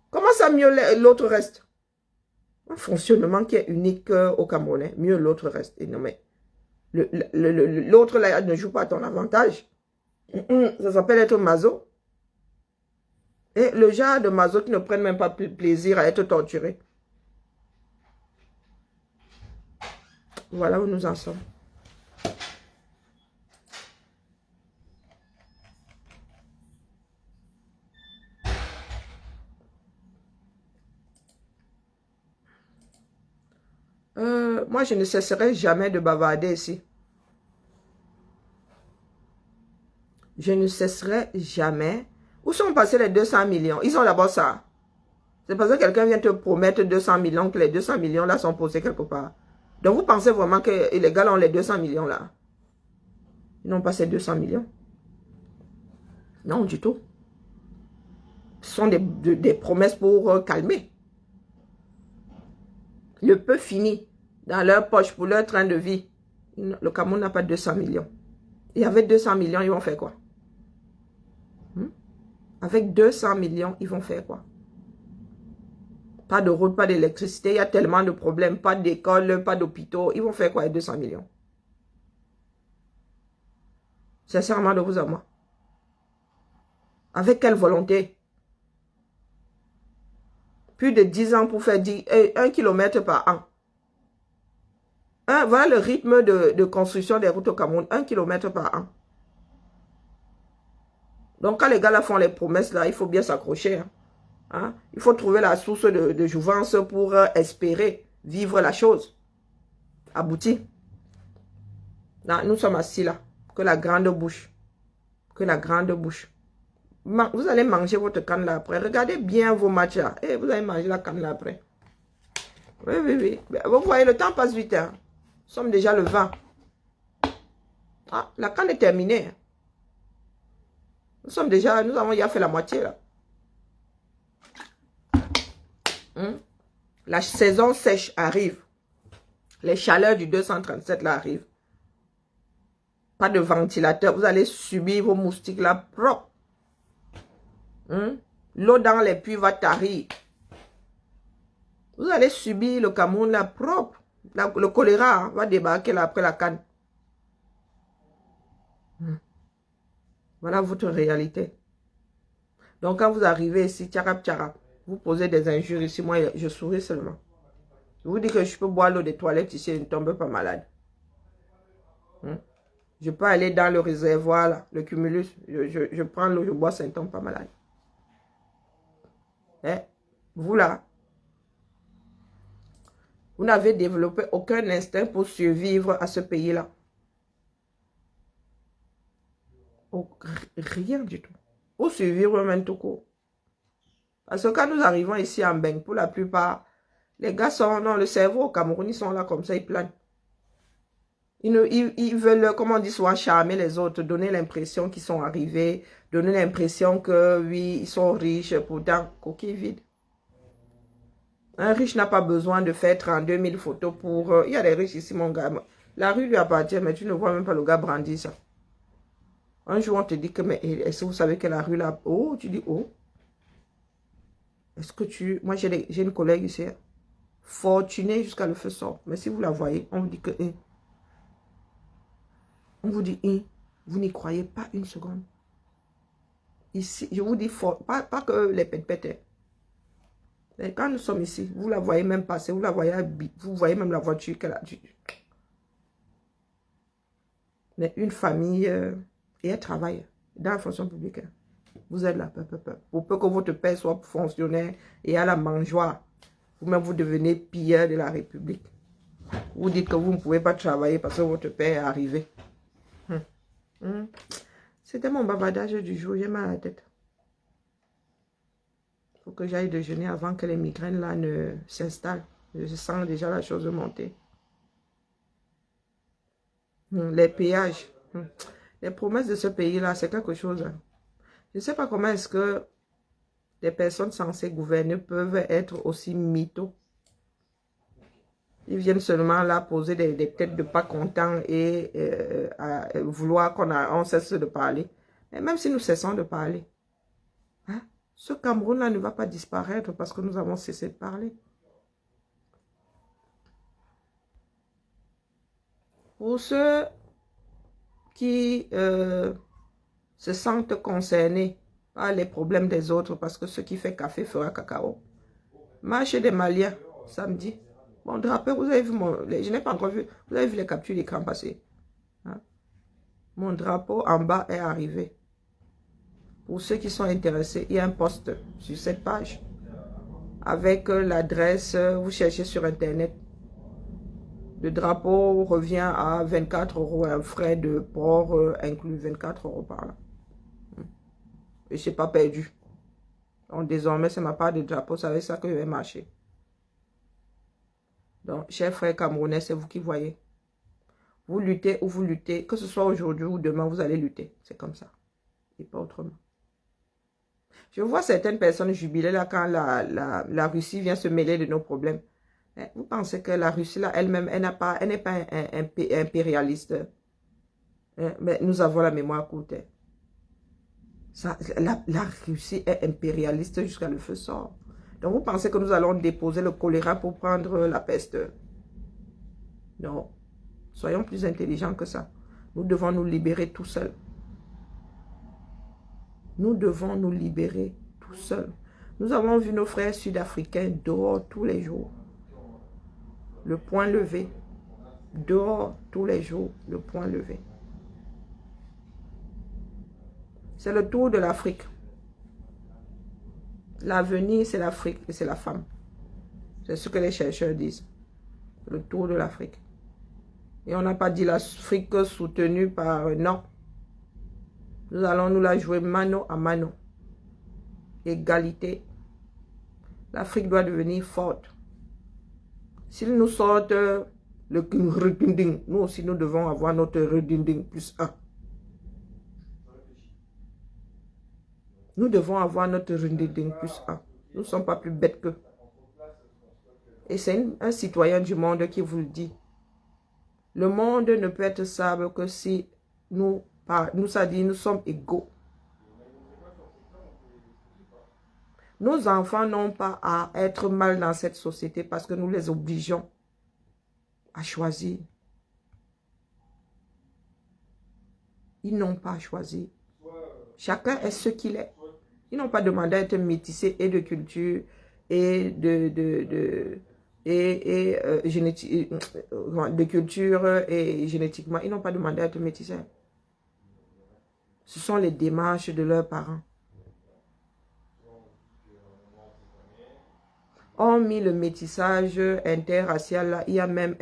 Comment ça, mieux, l'autre reste? Un fonctionnement qui est unique au Camerounais. Mieux, l'autre reste. Et non, mais l'autre, là, ne joue pas à ton avantage. Ça s'appelle être maso. Et le genre de maso qui ne prennent même pas plaisir à être torturé. Voilà où nous en sommes. Moi, je ne cesserai jamais de bavarder ici. Je ne cesserai jamais. Où sont passés les 200 millions? Ils ont d'abord ça. C'est parce que quelqu'un vient te promettre 200 millions que les 200 millions là sont posés quelque part. Donc vous pensez vraiment que les gars ont les 200 millions là? Ils n'ont pas ces 200 millions. Non, du tout. Ce sont des promesses pour calmer. Le peu fini dans leur poche pour leur train de vie. Le Cameroun n'a pas 200 millions. Et avec 200 millions, ils vont faire quoi? Avec 200 millions, ils vont faire quoi? Pas de route, pas d'électricité, il y a tellement de problèmes, pas d'école, pas d'hôpitaux. Ils vont faire quoi avec 200 millions? Sincèrement, de vous à moi. Avec quelle volonté? Plus de 10 ans pour faire 1 km par an. Voilà le rythme de construction des routes au Cameroun. 1 km par an. Donc, quand les gars là font les promesses, là, il faut bien s'accrocher. Hein? Il faut trouver la source de jouvence pour espérer vivre la chose. Abouti. Là, nous sommes assis là. Que la grande bouche. Que la grande bouche. Vous allez manger votre canne là après. Regardez bien vos matchs là. Et vous allez manger la canne là après. Oui, oui, oui. Vous voyez, le temps passe vite. Hein? Nous sommes déjà le 20. Ah, la canne est terminée. Nous avons déjà fait la moitié là. La saison sèche arrive. Les chaleurs du 237 là arrivent. Pas de ventilateur. Vous allez subir vos moustiques là propres. L'eau dans les puits va tarir. Vous allez subir le Cameroun là propre. Le choléra va débarquer là après la canne. Voilà votre réalité. Donc, quand vous arrivez ici, tcharap, tcharap, vous posez des injures ici, moi, je souris seulement. Je vous dis que je peux boire l'eau des toilettes ici et ne tombe pas malade. Je peux aller dans le réservoir, là, le cumulus, je prends l'eau, je bois, ça ne tombe pas malade. Vous là, vous n'avez développé aucun instinct pour survivre à ce pays-là. Rien du tout. Pour survivre même tout court. Parce que quand nous arrivons ici en Beng, pour la plupart, les gars sont dans le cerveau au Cameroun, ils sont là comme ça, ils planent. Ils veulent, comme on dit souvent, charmer les autres, donner l'impression qu'ils sont arrivés, donner l'impression que, oui, ils sont riches, pourtant, coquille vide. Un riche n'a pas besoin de faire 32 000 photos pour... il y a des riches ici, mon gars. La rue lui appartient, mais tu ne vois même pas le gars brandir ça. Un jour, on te dit que, mais est-ce que vous savez que la rue là... Oh, tu dis, oh. Est-ce que tu... Moi, j'ai une collègue ici, fortunée jusqu'à le feu sort. Mais si vous la voyez, on vous dit que... On vous dit, vous n'y croyez pas une seconde. Ici, je vous dis, pas que les pètes. Mais quand nous sommes ici, vous la voyez même passer, vous voyez même la voiture qu'elle a. Mais une famille, et elle travaille dans la fonction publique. Vous êtes là. Pour peu que votre père soit fonctionnaire et à la mangeoire, vous-même vous devenez pilleur de la République. Vous dites que vous ne pouvez pas travailler parce que votre père est arrivé. C'était mon bavardage du jour. J'ai mal à la tête. Il faut que j'aille déjeuner avant que les migraines là ne s'installent. Je sens déjà la chose monter. Les péages. Les promesses de ce pays-là, c'est quelque chose. Je ne sais pas comment est-ce que des personnes censées gouverner peuvent être aussi mythos. Ils viennent seulement là poser des têtes de pas contents et vouloir qu'on cesse de parler. Mais même si nous cessons de parler, hein, ce Cameroun-là ne va pas disparaître parce que nous avons cessé de parler. Pour ceux qui se sentent concernés par les problèmes des autres, parce que ce qui fait café fera cacao. Marche des Maliens, samedi. Mon drapeau, vous avez vu je n'ai pas encore vu, vous avez vu les captures d'écran passer. Hein? Mon drapeau en bas est arrivé. Pour ceux qui sont intéressés, il y a un post sur cette page. Avec l'adresse, vous cherchez sur internet. Le drapeau revient à 24 €, un frais de port inclus 24 € par là. Et je n'ai pas perdu. Donc désormais, c'est ma part de drapeau, c'est avec ça que je vais marcher. Donc, chers frères camerounais, c'est vous qui voyez. Vous luttez ou vous luttez, que ce soit aujourd'hui ou demain, vous allez lutter. C'est comme ça. Et pas autrement. Je vois certaines personnes jubiler là quand la Russie vient se mêler de nos problèmes. Vous pensez que la Russie là, elle-même, elle n'est pas impérialiste. Mais nous avons la mémoire courte. Ça, la Russie est impérialiste jusqu'à le feu sort. Donc vous pensez que nous allons déposer le choléra pour prendre la peste? Non. Soyons plus intelligents que ça. Nous devons nous libérer tout seuls. Nous devons nous libérer tout seuls. Nous avons vu nos frères sud-africains dehors tous les jours. Le poing levé. Dehors tous les jours, le poing levé. C'est le tour de l'Afrique. L'avenir, c'est l'Afrique et c'est la femme. C'est ce que les chercheurs disent. Le tour de l'Afrique. Et on n'a pas dit l'Afrique soutenue par... non. Nous allons nous la jouer mano à mano. Égalité. L'Afrique doit devenir forte. S'ils nous sortent le redinding, nous aussi nous devons avoir notre redinding plus 1. Nous devons avoir notre redinding plus 1. Nous ne sommes pas plus bêtes qu'eux. Et c'est un citoyen du monde qui vous le dit. Le monde ne peut être stable que si nous sommes égaux. Nos enfants n'ont pas à être mal dans cette société parce que nous les obligeons à choisir. Ils n'ont pas à choisir. Chacun est ce qu'il est. Ils n'ont pas demandé à être métissés et de culture et de culture et génétiquement. Ils n'ont pas demandé à être métissés. Ce sont les démarches de leurs parents. Hormis le métissage interracial, là, il y a même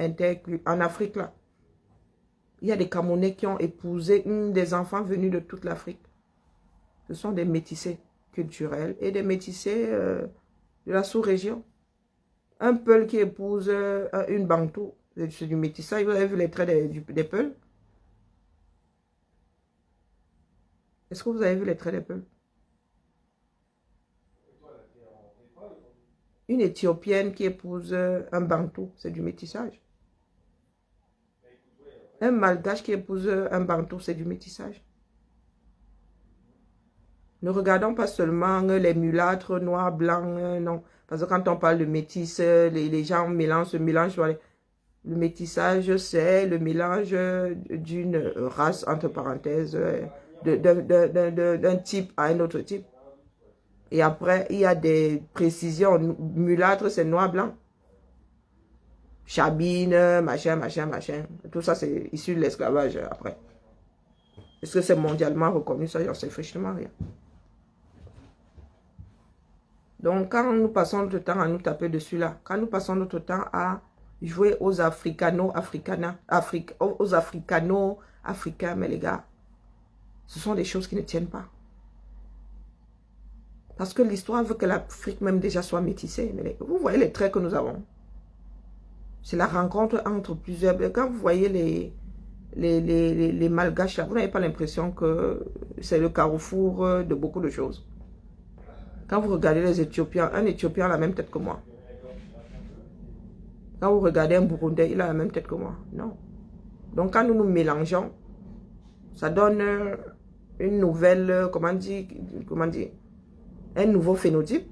en Afrique, là. Il y a des Camerounais qui ont épousé des enfants venus de toute l'Afrique. Ce sont des métissés culturels et des métissés de la sous-région. Un Peul qui épouse une Bantou, c'est du métissage. Vous avez vu les traits des Peuls? Est-ce que vous avez vu les traits des Peuls? Une Éthiopienne qui épouse un Bantou, c'est du métissage. Un Malgache qui épouse un Bantou, c'est du métissage. Ne regardons pas seulement les mulâtres, noirs, blancs, non. Parce que quand on parle de métis, les gens se mélangent. Le métissage, c'est le mélange d'une race, entre parenthèses, d'un type à un autre type. Et après, il y a des précisions. Mulâtre, c'est noir-blanc. Chabine, machin. Tout ça, c'est issu de l'esclavage après. Est-ce que c'est mondialement reconnu? Ça, j'en sais franchement rien. Donc, quand nous passons notre temps à nous taper dessus là, quand nous passons notre temps à jouer aux africains, mais les gars, ce sont des choses qui ne tiennent pas. Parce que l'histoire veut que l'Afrique même déjà soit métissée. Mais vous voyez les traits que nous avons. C'est la rencontre entre plusieurs. Quand vous voyez les malgaches là, vous n'avez pas l'impression que c'est le carrefour de beaucoup de choses. Quand vous regardez les Éthiopiens, un Éthiopien a la même tête que moi. Quand vous regardez un Burundais, il a la même tête que moi. Non. Donc quand nous nous mélangeons, ça donne une nouvelle, comment dire, un nouveau phénotype.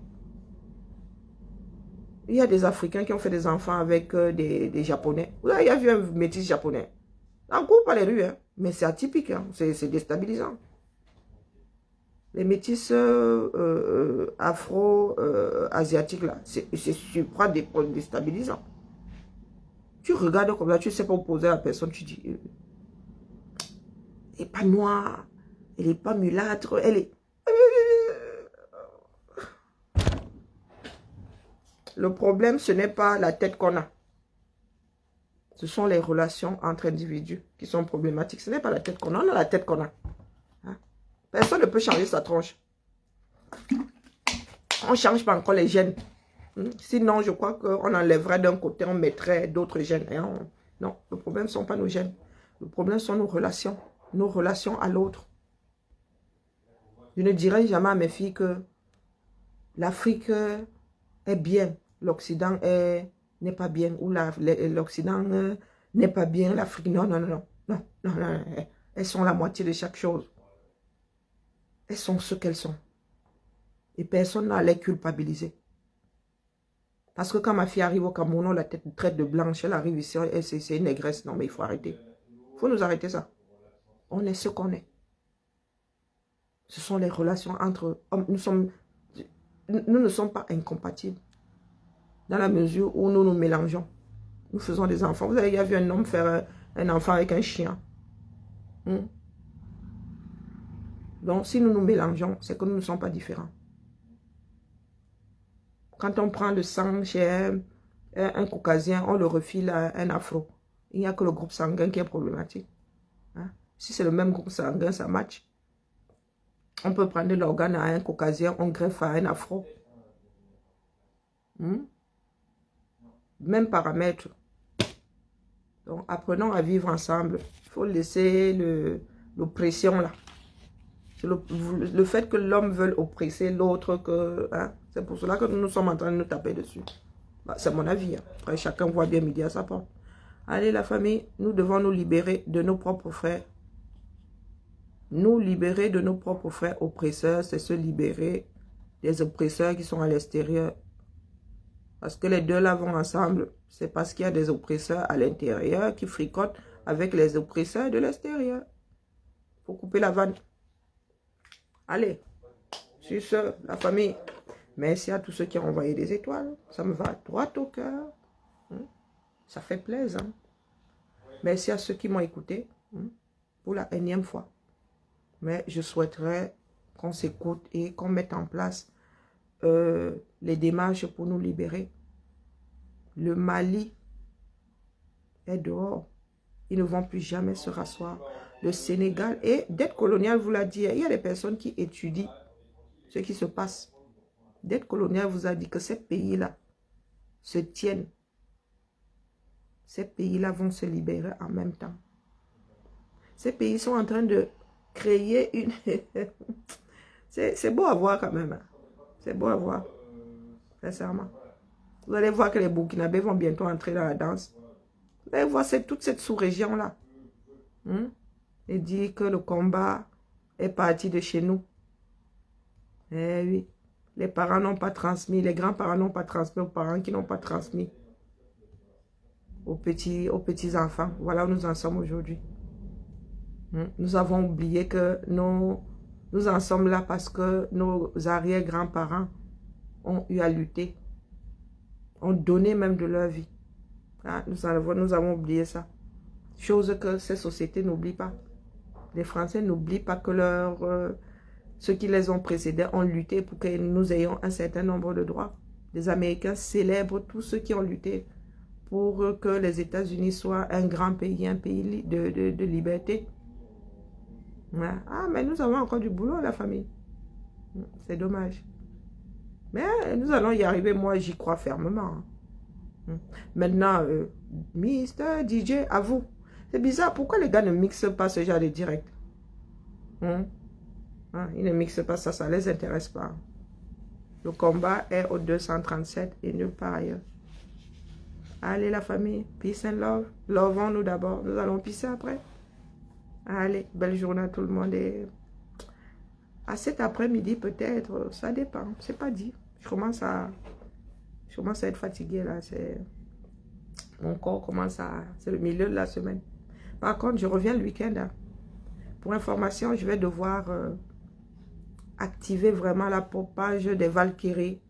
Il y a des Africains qui ont fait des enfants avec des Japonais. Vous avez vu un métis japonais? On court pas les rues, hein. Mais c'est atypique, hein. C'est déstabilisant. Les métis afro-asiatiques, là, c'est super déstabilisant. Tu regardes comme ça, tu ne sais pas opposer à la personne, tu dis, elle n'est pas noire, elle n'est pas mulâtre, elle est... Le problème, ce n'est pas la tête qu'on a. Ce sont les relations entre individus qui sont problématiques. Ce n'est pas la tête qu'on a, on a la tête qu'on a. Hein? Personne ne peut changer sa tronche. On ne change pas encore les gènes. Sinon, je crois qu'on enlèverait d'un côté, on mettrait d'autres gènes. Non, le problème ne sont pas nos gènes. Le problème sont nos relations à l'autre. Je ne dirai jamais à mes filles que l'Afrique est bien, l'Occident n'est pas bien, ou l'Occident n'est pas bien, l'Afrique, non. Elles sont la moitié de chaque chose. Elles sont ce qu'elles sont. Et personne n'a à les culpabiliser. Parce que quand ma fille arrive au Cameroun, on la traite de blanche, elle arrive ici, c'est une négresse. Non, mais il faut arrêter. Il faut nous arrêter ça. On est ce qu'on est. Ce sont les relations entre hommes. Nous ne sommes pas incompatibles. Dans la mesure où nous nous mélangeons. Nous faisons des enfants. Vous avez déjà vu un homme faire un enfant avec un chien. Donc, si nous nous mélangeons, c'est que nous ne sommes pas différents. Quand on prend le sang chez un caucasien, on le refile à un afro. Il n'y a que le groupe sanguin qui est problématique. Hein? Si c'est le même groupe sanguin, ça match. On peut prendre l'organe à un caucasien, on greffe à un afro. Même paramètre. Donc, apprenons à vivre ensemble. Il faut laisser l'oppression là. Le fait que l'homme veuille oppresser l'autre, hein, c'est pour cela que nous sommes en train de nous taper dessus. Bah, c'est mon avis. Hein. Après, chacun voit bien midi à sa porte. Allez, la famille, nous devons nous libérer de nos propres frères. Nous libérer de nos propres frères oppresseurs, c'est se libérer des oppresseurs qui sont à l'extérieur. Parce que les deux là vont ensemble. C'est parce qu'il y a des oppresseurs à l'intérieur qui fricotent avec les oppresseurs de l'extérieur. Il faut couper la vanne. Allez, sur ce, la famille, merci à tous ceux qui ont envoyé des étoiles. Ça me va droit au cœur. Ça fait plaisir. Merci à ceux qui m'ont écouté pour la énième fois. Mais je souhaiterais qu'on s'écoute et qu'on mette en place les démarches pour nous libérer. Le Mali est dehors. Ils ne vont plus jamais se rasseoir. Le Sénégal, et dette coloniale, vous l'a dit, il y a des personnes qui étudient ce qui se passe. Dette coloniale vous a dit que ces pays-là se tiennent. Ces pays-là vont se libérer en même temps. Ces pays sont en train de créer une... C'est beau à voir quand même. Hein. C'est beau à voir. Sincèrement. Vous allez voir que les Burkinabés vont bientôt entrer dans la danse. Vous allez voir toute cette sous-région-là. Et dire que le combat est parti de chez nous. Eh oui. Les parents n'ont pas transmis. Les grands-parents n'ont pas transmis aux parents qui n'ont pas transmis aux petits-enfants. Voilà où nous en sommes aujourd'hui. Nous avons oublié que nous en sommes là parce que nos arrière-grands-parents ont eu à lutter. Ont donné même de leur vie. Ah, nous avons oublié ça. Chose que ces sociétés n'oublient pas. Les Français n'oublient pas que ceux qui les ont précédés ont lutté pour que nous ayons un certain nombre de droits. Les Américains célèbrent tous ceux qui ont lutté pour que les États-Unis soient un grand pays, un pays de liberté. Ouais. Ah, mais nous avons encore du boulot, la famille. C'est dommage. Mais nous allons y arriver, moi j'y crois fermement. Maintenant, Mister DJ, à vous. C'est bizarre, pourquoi les gars ne mixent pas ce genre de direct? Ils ne mixent pas ça, ça ne les intéresse pas. Le combat est au 237 et nulle part ailleurs. Allez la famille, peace and love. Lovons-nous d'abord, nous allons pisser après. Allez, belle journée à tout le monde et à cet après-midi peut-être, ça dépend, c'est pas dit. Je commence à être fatigué là, mon corps commence à, c'est le milieu de la semaine. Par contre, je reviens le week-end. Hein. Pour information, je vais devoir activer vraiment la page des Valkyries.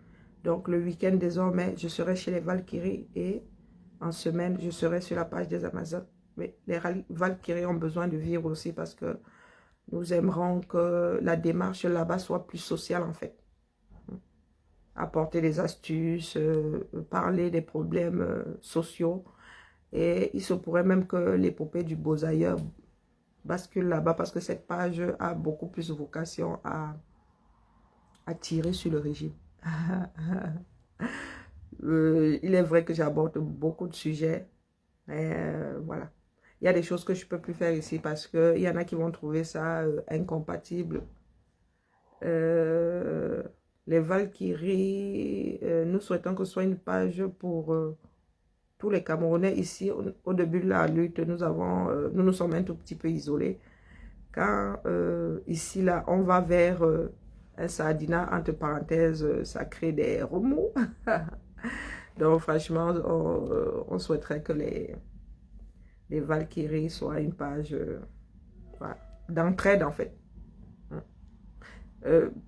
Donc le week-end désormais, je serai chez les Valkyries et en semaine, je serai sur la page des Amazones. Mais les Valkyries ont besoin de vivre aussi parce que nous aimerons que la démarche là-bas soit plus sociale en fait. Apporter des astuces, parler des problèmes sociaux. Et il se pourrait même que l'épopée du Beaux-Ailleurs bascule là-bas parce que cette page a beaucoup plus vocation à tirer sur le régime. Il est vrai que j'aborde beaucoup de sujets. Mais voilà. Il y a des choses que je ne peux plus faire ici parce qu'il y en a qui vont trouver ça incompatible. Les Valkyries, nous souhaitons que ce soit une page pour tous les Camerounais. Ici, au début de la lutte, nous nous sommes un tout petit peu isolés. Quand ici, là, on va vers un sardinat, entre parenthèses, ça crée des remous. Donc, franchement, on souhaiterait que les Valkyries soient une page voilà, d'entraide, en fait.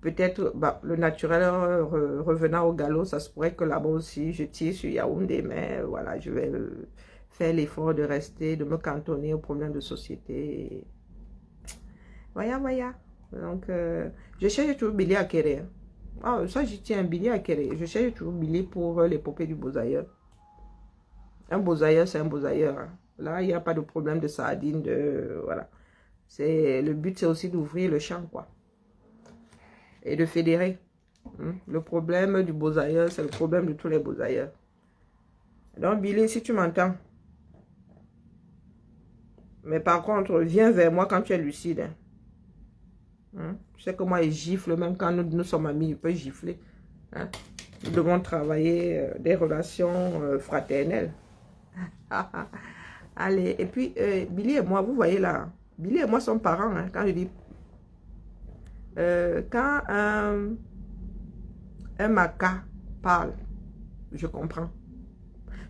Peut-être le naturel revenant au galop, ça se pourrait que là-bas aussi, je tire sur Yaoundé, mais voilà, je vais faire l'effort de rester, de me cantonner aux problèmes de société. Voilà. Donc, je cherche toujours Billy Akere. Ah, ça, j'y tiens, Billy Akere. Je cherche toujours Billy pour l'épopée du Beaux-Ailleurs. Un Beaux-Ailleurs, c'est un Beaux-Ailleurs. Hein. Là, il n'y a pas de problème de sardine, voilà. Le but, c'est aussi d'ouvrir le champ, quoi. Et de fédérer. Le problème du Beaux-Ailleurs, c'est le problème de tous les Beaux-Ailleurs. Donc, Billy, si tu m'entends, mais par contre, viens vers moi quand tu es lucide. Tu sais que moi, il gifle, même quand nous sommes amis, il peut gifler. Hein? Nous devons travailler des relations fraternelles. Allez, et puis, Billy et moi, vous voyez là, Billy et moi sommes parents, hein, quand je dis... quand un maca parle, je comprends.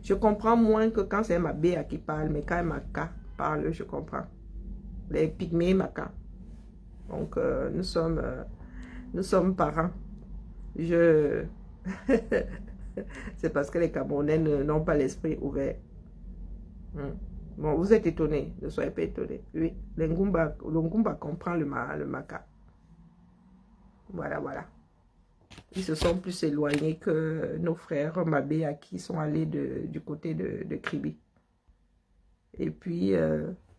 Je comprends moins que quand c'est un mabéa qui parle, mais quand un maca parle, je comprends. Les pygmées maca. Donc, nous sommes parents. C'est parce que les Camerounais n'ont pas l'esprit ouvert. Bon, vous êtes étonnés, ne soyez pas étonnés. Oui, le Ngumba comprend le maca. Voilà. Ils se sont plus éloignés que nos frères Mabéa qui sont allés du côté de Kribi. Et puis,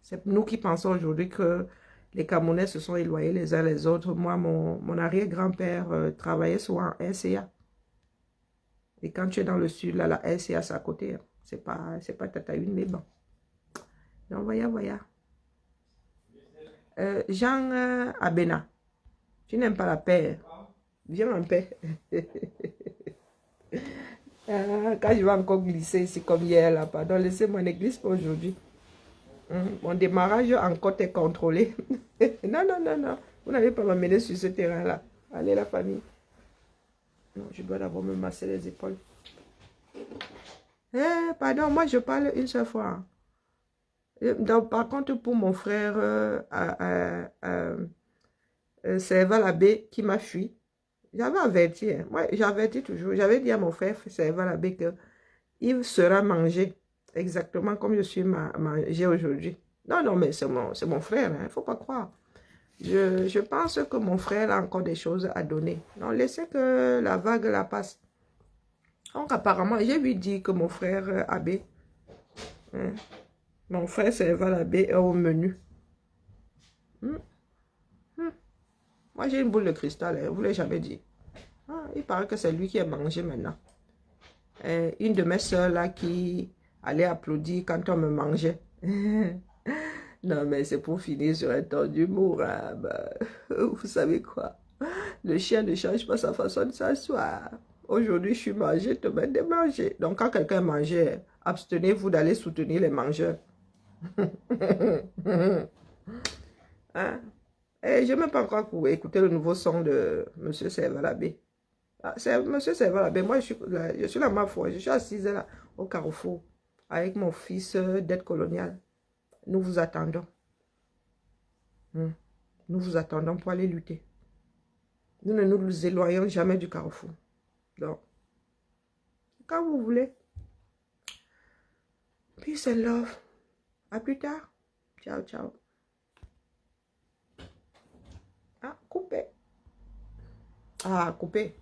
c'est nous qui pensons aujourd'hui que les Camerounais se sont éloignés les uns les autres. Moi, mon arrière-grand-père travaillait sur un RCA. Et quand tu es dans le sud, là, la RCA, c'est à côté. Hein. C'est pas Tataïne, mais bon. Donc, voilà. Jean Abena, tu n'aimes pas la paix. Viens en paix. Quand je vais encore glisser ici comme hier, là, pardon, laissez-moi ne glisse pas aujourd'hui. Mon démarrage en côte est contrôlé. Non. Vous n'allez pas m'amener sur ce terrain-là. Allez, la famille. Non, je dois d'abord me masser les épaules. Pardon, moi je parle une seule fois. Donc, par contre, pour mon frère Serval Abbé qui m'a fui, j'avais averti. Hein. Moi, j'avertis toujours. J'avais dit à mon frère Serval Abbé qu'il sera mangé exactement comme je suis mangé aujourd'hui. Non, mais c'est mon frère. Il ne faut pas croire. Je pense que mon frère a encore des choses à donner. Non, laissez que la vague la passe. Donc, apparemment, j'ai lui dit que mon frère Abbé, hein, mon frère Serval Abbé est au menu. Hmm, hmm. Moi, j'ai une boule de cristal, je ne vous l'ai jamais dit. Ah, il paraît que c'est lui qui est mangé maintenant. Une de mes soeurs là qui allait applaudir quand on me mangeait. Non, mais c'est pour finir sur un ton d'humour. Hein. Bah, vous savez quoi? Le chien ne change pas sa façon de s'asseoir. Aujourd'hui, je suis mangé, demain, démanger. Donc, quand quelqu'un mangeait, abstenez-vous d'aller soutenir les mangeurs. Hein? Et je n'ai même pas encore écouté le nouveau son de M. Servalabé. Ah, c'est M. Servalabé. Moi, je suis là, ma foi. Je suis assise là, au carrefour, avec mon fils d'aide coloniale. Nous vous attendons. Nous vous attendons pour aller lutter. Nous ne nous éloignons jamais du carrefour. Donc, quand vous voulez. Peace and love. À plus tard. Ciao, ciao. Ah, coupé. Ah, coupé.